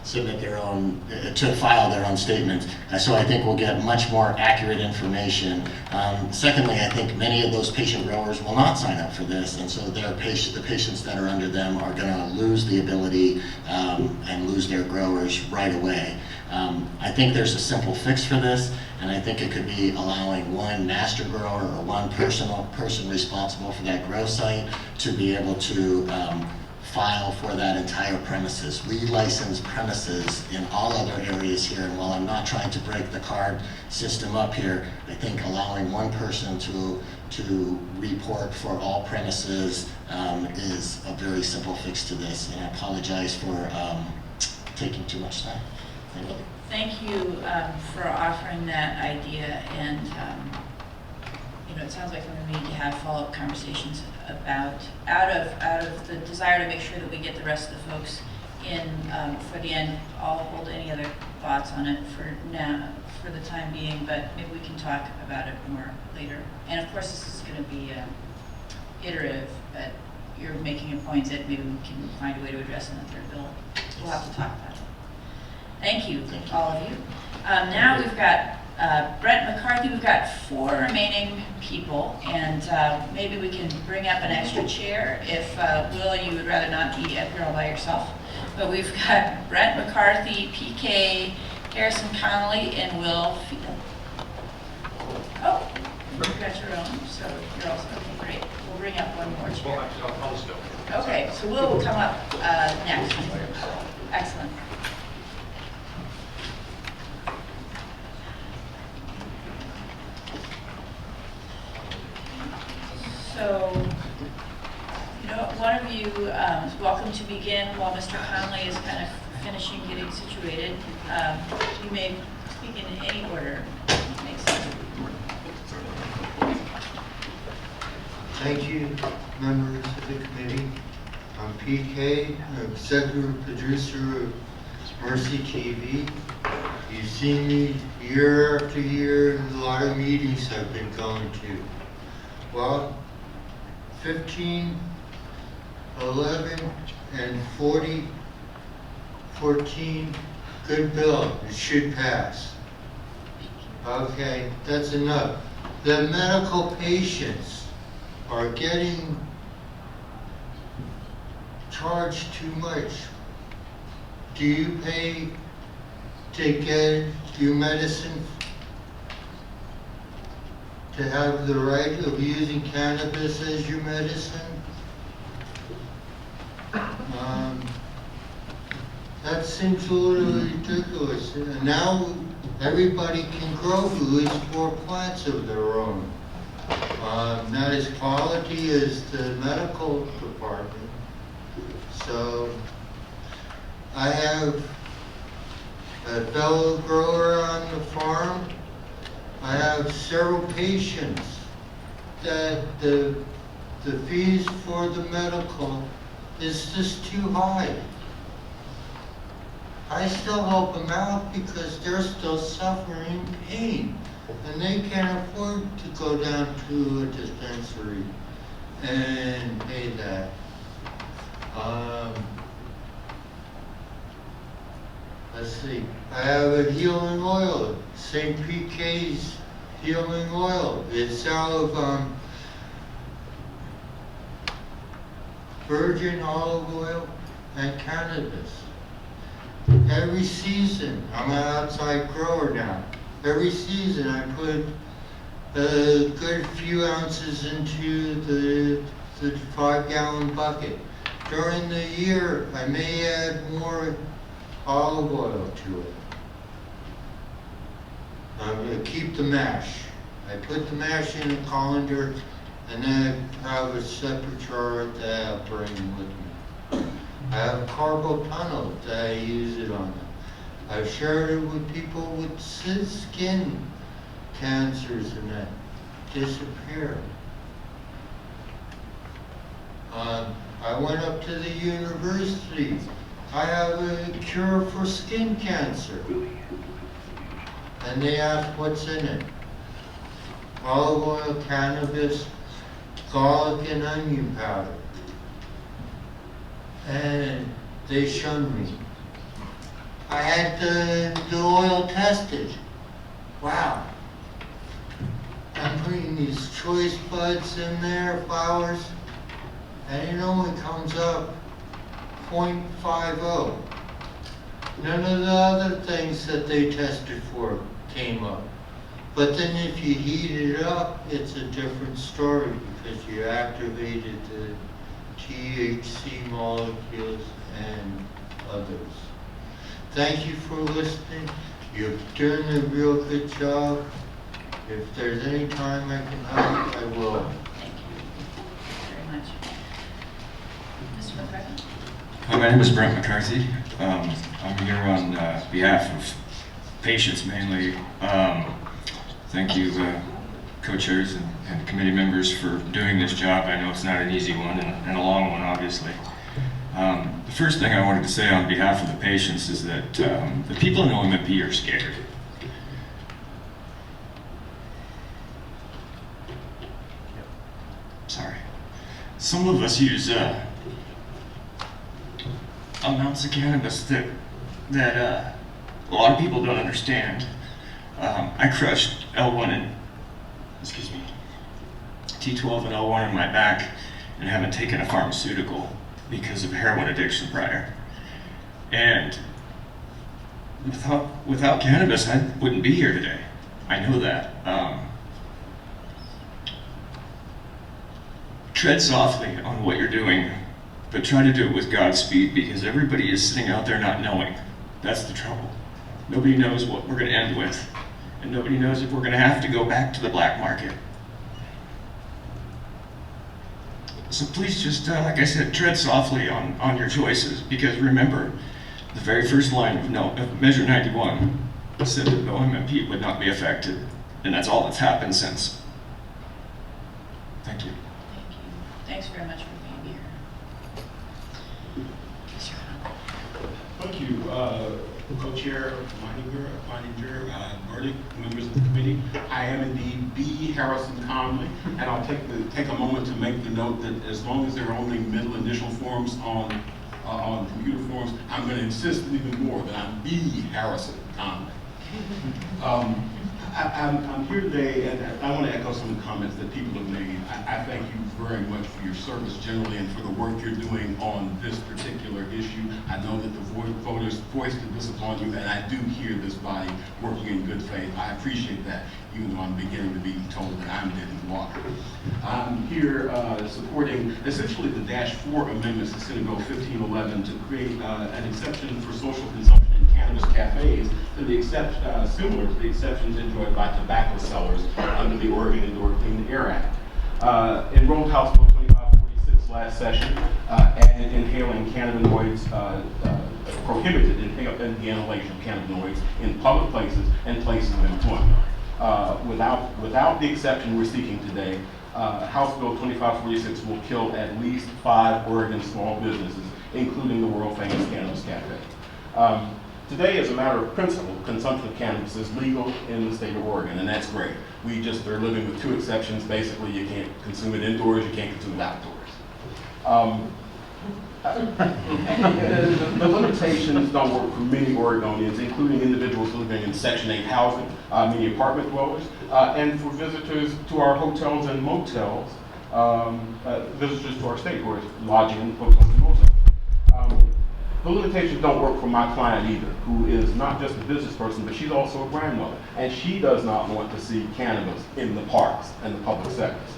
submit their own, to file their own statements. So I think we'll get much more accurate information. Secondly, I think many of those patient growers will not sign up for this, and so the patients that are under them are going to lose the ability and lose their growers right away. I think there's a simple fix for this, and I think it could be allowing one master grower or one person responsible for that grow site to be able to file for that entire premises. We license premises in all other areas here, and while I'm not trying to break the card system up here, I think allowing one person to report for all premises is a very simple fix to this, and I apologize for taking too much time. Thank you. Thank you for offering that idea, and it sounds like we're going to need to have follow-up conversations about, out of the desire to make sure that we get the rest of the folks in for the end. I'll hold any other thoughts on it for now, for the time being, but maybe we can talk about it more later. And of course, this is going to be iterative, but you're making a point that maybe we can find a way to address in the third bill. We'll have to talk about it. Thank you, all of you. Now we've got Brent McCarthy. We've got 4 remaining people, and maybe we can bring up an extra chair if, Will, you would rather not be up here all by yourself. But we've got Brent McCarthy, PK, Harrison Connolly, and Will Field. Oh, you've got your own, so you're also, okay, great. We'll bring up one more chair. Well, I'll just go. Okay, so Will will come up next. Excellent. So, one of you is welcome to begin while Mr. Conley is kind of finishing getting situated. You may speak in any order. Makes sense. Thank you, members of the committee. I'm PK, executive producer of Mercy TV. You've seen me year after year in a lot of meetings I've been going to. Well, 15, 11, and 40, 14, good bill. It should pass. Okay, that's enough. The medical patients are getting charged too much. Do you pay to get your medicine, to have the right of using cannabis as your medicine? That seems a little ridiculous. And now everybody can grow foods for plants of their own. Not as quality as the medical department. So I have a fellow grower on the farm. I have several patients that the fees for the medical is just too high. I still help them out because they're still suffering pain and they can't afford to go down to a dispensary and pay that. Let's see, I have a healing oil, St. PK's healing oil. It's out of virgin olive oil and cannabis. Every season, I'm an outside grower now. Every season I put a good few ounces into the 5-gallon bucket. During the year, I may add more olive oil to it. I'm going to keep the mash. I put the mash in a colander and then I have a separate jar that I bring with me. I have carbotunnel that I use it on. I've shared it with people with skin cancers and that disappear. I went up to the university. I have a cure for skin cancer. And they asked what's in it. Olive oil, cannabis, garlic, and onion powder. And they shunned me. I had the oil tested. Wow. I'm putting these choice buds in there, flowers, and it only comes up 0.50. None of the other things that they tested for came up. But then if you heat it up, it's a different story because you activated the THC molecules and others. Thank you for listening. You've done a real good job. If there's any time I can help, I will. Thank you very much. Mr. McCarthy? Hi, my name is Brent McCarthy. I'm here on behalf of patients mainly. Thank you, co-chairs and committee members for doing this job. I know it's not an easy one and a long one, obviously. The first thing I wanted to say on behalf of the patients is that the people in OMMP are scared. Sorry. Some of us use amounts of cannabis that a lot of people don't understand. I crushed L1 and, T12 and L1 in my back and haven't taken a pharmaceutical because of heroin addiction prior. And without cannabis, I wouldn't be here today. I know that. Tread softly on what you're doing, but try to do it with Godspeed because everybody is sitting out there not knowing. That's the trouble. Nobody knows what we're going to end with, and nobody knows if we're going to have to go back to the black market. So please just, like I said, tread softly on your choices, because remember, the very first line of Measure 91 said that OMMP would not be affected, and that's all that's happened since. Thank you. Thank you. Thanks very much for being here. Mr. Thank you, Co-Chair Leininger, Burdick, members of the committee. I am indeed B. Harrison Conley, and I'll take a moment to make the note that as long as there are only middle initial forms on computer forms, I'm going to insist even more that I'm B. Harrison Conley. I'm here today, and I want to echo some of the comments that people have made. I thank you very much for your service generally and for the work you're doing on this particular issue. I know that the voters voiced this upon you, and I do hear this body working in good faith. I appreciate that, even though I'm beginning to be told that I'm dead in the water. I'm here supporting essentially the -4 amendments to Senate Bill 1511 to create an exception for social consumption in cannabis cafes to the exception, similar to the exceptions enjoyed by tobacco sellers under the Oregon Indoor Clean Air Act. Enrolled House Bill 2546 last session added inhaling cannabinoids, prohibited the inhalation of cannabinoids in public places and places of employment. Without the exception we're seeking today, House Bill 2546 will kill at least 5 Oregon small businesses, including the world famous Cannabis Cafe. Today, as a matter of principle, consumption of cannabis is legal in the state of Oregon, and that's great. We just are living with 2 exceptions. Basically, you can't consume it indoors, you can't consume it outdoors. The limitations don't work for many Oregonians, including individuals living in Section 8 housing, many apartment dwellers, and for visitors to our hotels and motels, visitors to our state who are lodging in hotels and motels. The limitations don't work for my client either, who is not just a business person, but she's also a grandmother. And she does not want to see cannabis in the parks and the public sectors.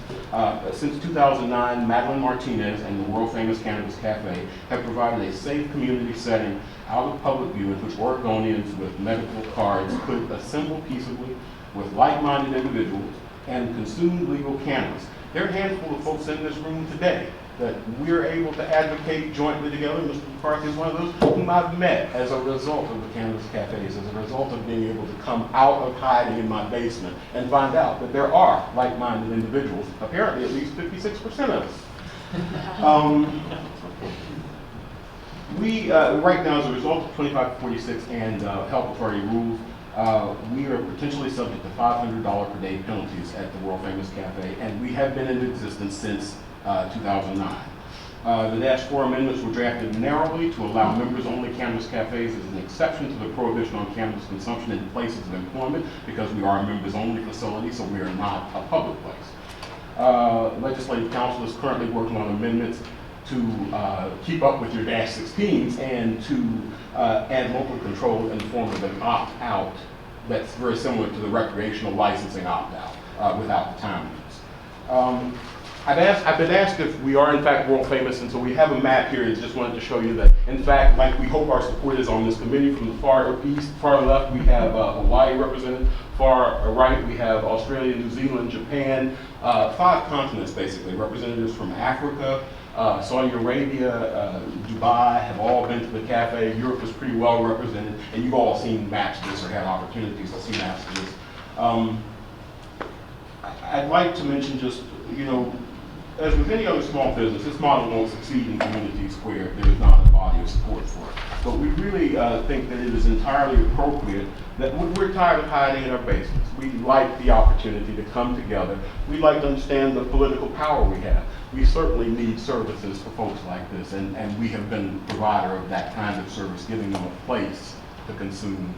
Since 2009, Madeline Martinez and the world famous Cannabis Cafe have provided a safe community setting out of public view in which Oregonians with medical cards could assemble peaceably with like-minded individuals and consume legal cannabis. There are a handful of folks in this room today that we're able to advocate jointly together. Mr. McCarthy is one of those whom I've met as a result of the Cannabis Cafes, as a result of being able to come out of hiding in my basement and find out that there are like-minded individuals, apparently at least 56% of us. We, right now, as a result of 2546 and health authority rules, we are potentially subject to $500 per day penalties at the world famous cafe, and we have been in existence since 2009. The -4 amendments were drafted narrowly to allow members-only cannabis cafes as an exception to the prohibition on cannabis consumption in places of employment, because we are a members-only facility, so we are not a public place. Legislative Council is currently working on amendments to keep up with your -16s and to add local control in the form of an opt-out that's very similar to the recreational licensing opt-out without the time limits. I've been asked if we are in fact world famous, and so we have a map here and just wanted to show you that, in fact, like we hope our support is on this committee. From the far east, far left, we have Hawaii represented. Far right, we have Australia, New Zealand, Japan, 5 continents basically. Representatives from Africa, Saudi Arabia, Dubai have all been to the cafe. Europe is pretty well represented, and you've all seen maps of this or had opportunities to see maps of this. I'd like to mention just, as with any other small business, this model won't succeed in communities where there's not a body of support for it. But we really think that it is entirely appropriate that we're tired of hiding in our basements. We like the opportunity to come together. We'd like to understand the political power we have. We certainly need services for folks like this, and we have been a provider of that kind of service, giving them a place to consume.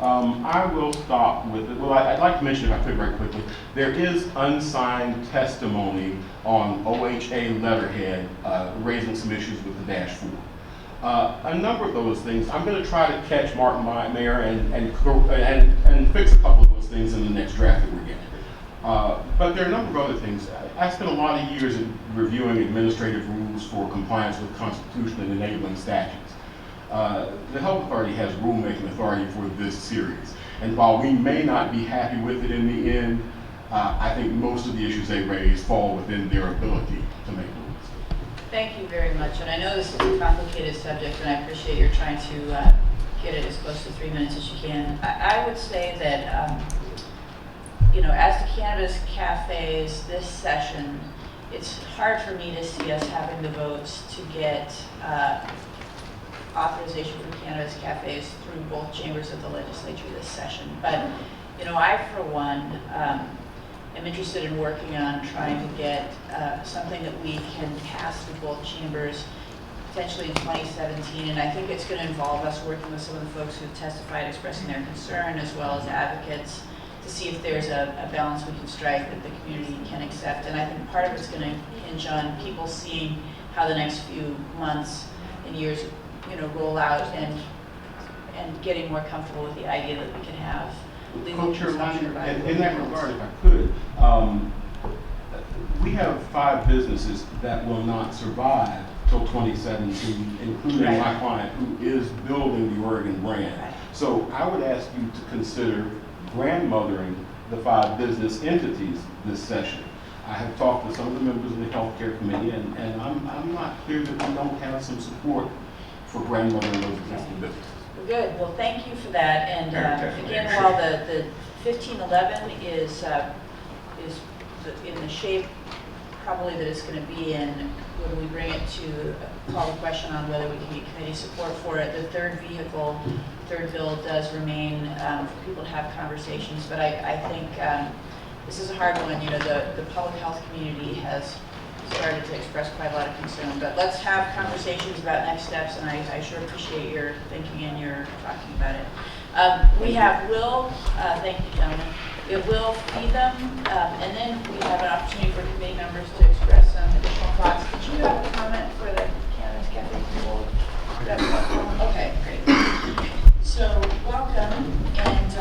I will stop with it. Well, I'd like to mention, if I could very quickly, there is unsigned testimony on OHA letterhead raising some issues with the -4. A number of those things, I'm going to try to catch Martin Mayer and fix a couple of those things in the next draft that we're getting. But there are a number of other things. I spent a lot of years in reviewing administrative rules for compliance with Constitution and enabling statutes. The Health Authority has rulemaking authority for this series, and while we may not be happy with it in the end, I think most of the issues they raise fall within their ability to make rules. Thank you very much, and I know this is a complicated subject, and I appreciate you're trying to get it as close to 3 minutes as you can. I would say that, as the cannabis cafes this session, it's hard for me to see us having the votes to get authorization for cannabis cafes through both chambers of the legislature this session. But, I, for one, am interested in working on trying to get something that we can pass through both chambers potentially in 2017. And I think it's going to involve us working with some of the folks who testified expressing their concern, as well as advocates, to see if there's a balance we can strike that the community can accept. And I think part of it's going to hinge on people seeing how the next few months and years roll out and getting more comfortable with the idea that we can have legal consumption. In that regard, if I could, we have 5 businesses that will not survive till 2017, including my client who is building the Oregon brand. So I would ask you to consider grandmothering the 5 business entities this session. I have talked to some of the members of the Healthcare Committee, and I'm not clear that we don't have some support for grandmothering those existing businesses. Good. Well, thank you for that. And again, while the 1511 is in the shape probably that it's going to be in, when we bring it to call the question on whether we can get committee support for it, the third bill does remain for people to have conversations. But I think this is a hard one. The public health community has started to express quite a lot of concern, but let's have conversations about next steps, and I sure appreciate your thinking and your talking about it. We have Will, thank you, gentlemen. We have Will feed them, and then we have an opportunity for committee members to express some additional thoughts. Did you have a comment for the Cannabis Cafe people? Okay, great. So welcome, and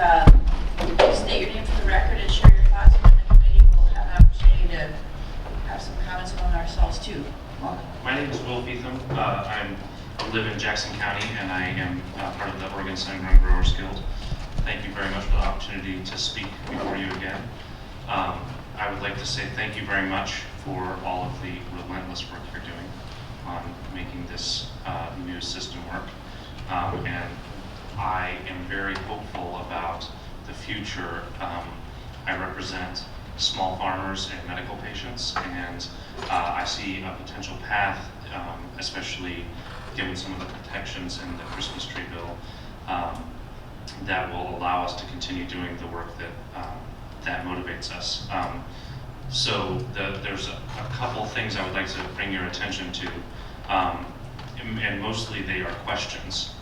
state your name for the record and share your thoughts, and then the committee will have an opportunity to have some comments among ourselves too. Welcome. My name is Will Feetham. I live in Jackson County, and I am part of the Oregon Sun-Grown Growers Guild. Thank you very much for the opportunity to speak before you again. I would like to say thank you very much for all of the relentless work you're doing on making this new system work. And I am very hopeful about the future. I represent small farmers and medical patients, and I see a potential path, especially given some of the protections in the Christmas tree bill, that will allow us to continue doing the work that motivates us. So there's a couple things I would like to bring your attention to, and mostly they are questions.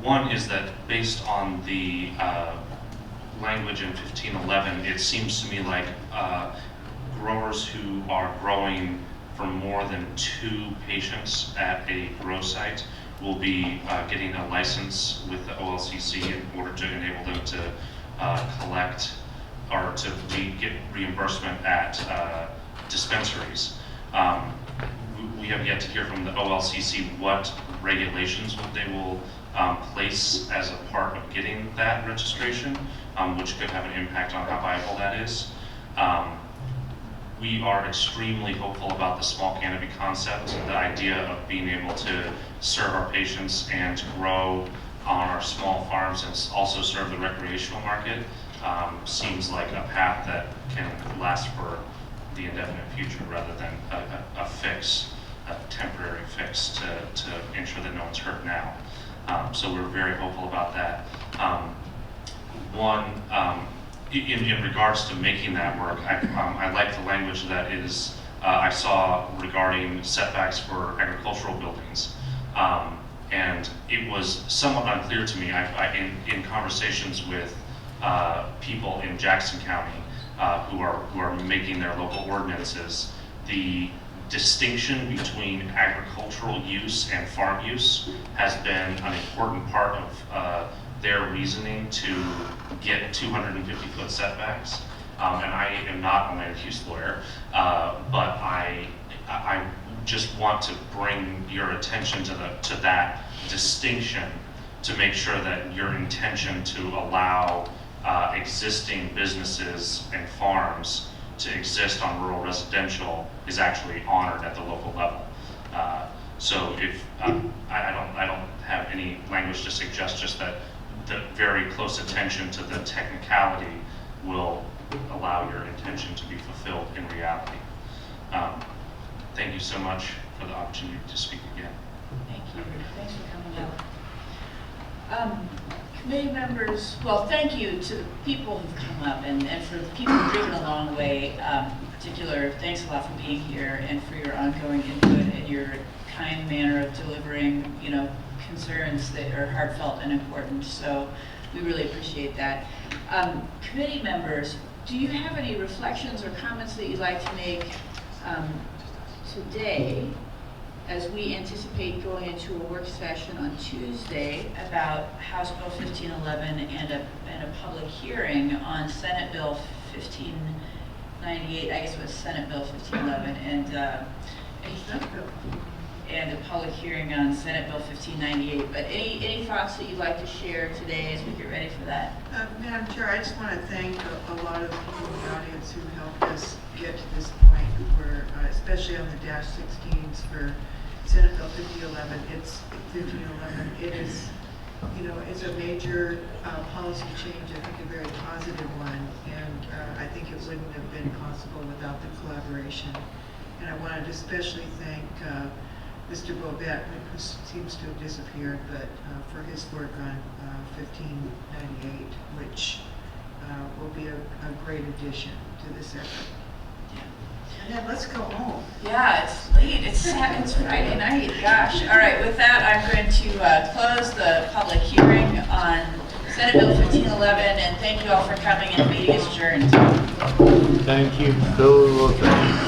One is that based on the language in 1511, it seems to me like growers who are growing for more than 2 patients at a grow site will be getting a license with the OLCC in order to enable them to collect or to get reimbursement at dispensaries. We have yet to hear from the OLCC what regulations they will place as a part of getting that registration, which could have an impact on how viable that is. We are extremely hopeful about the small canopy concept, the idea of being able to serve our patients and to grow on our small farms and also serve the recreational market. Seems like a path that can last for the indefinite future rather than a fix, a temporary fix to ensure that no one's hurt now. So we're very hopeful about that. In regards to making that work, I like the language that is I saw regarding setbacks for agricultural buildings. And it was somewhat unclear to me in conversations with people in Jackson County who are making their local ordinances, the distinction between agricultural use and farm use has been an important part of their reasoning to get 250-foot setbacks. And I am not a land use lawyer, but I just want to bring your attention to that distinction to make sure that your intention to allow existing businesses and farms to exist on rural residential is actually honored at the local level. So if I don't have any language to suggest, just that the very close attention to the technicality will allow your intention to be fulfilled in reality. Thank you so much for the opportunity to speak again. Thank you. Thanks for coming out. Committee members, well, thank you to the people who've come up and for the people who've driven along the way. In particular, thanks a lot for being here and for your ongoing input and your kind manner of delivering, concerns that are heartfelt and important. So we really appreciate that. Committee members, do you have any reflections or comments that you'd like to make today as we anticipate going into a work session on Tuesday about House Bill 1511 and a public hearing on Senate Bill 1598, I guess it was Senate Bill 1511, and a public hearing on Senate Bill 1598. But any thoughts that you'd like to share today as we get ready for that? Madam Chair, I just want to thank a lot of the people in the audience who helped us get to this point, where, especially on the -16s for Senate Bill 1511. It is, it's a major policy change, I think a very positive one, and I think it wouldn't have been possible without the collaboration. And I wanted to especially thank Mr. Bobette, who seems to have disappeared, but for his work on 1598, which will be a great addition to this effort. Yeah, let's go home. Yeah, it's late. It's Friday night. Gosh. All right. With that, I'm going to close the public hearing on Senate Bill 1511, and thank you all for coming. And the meeting is adjourned. Thank you. Bill Wilson.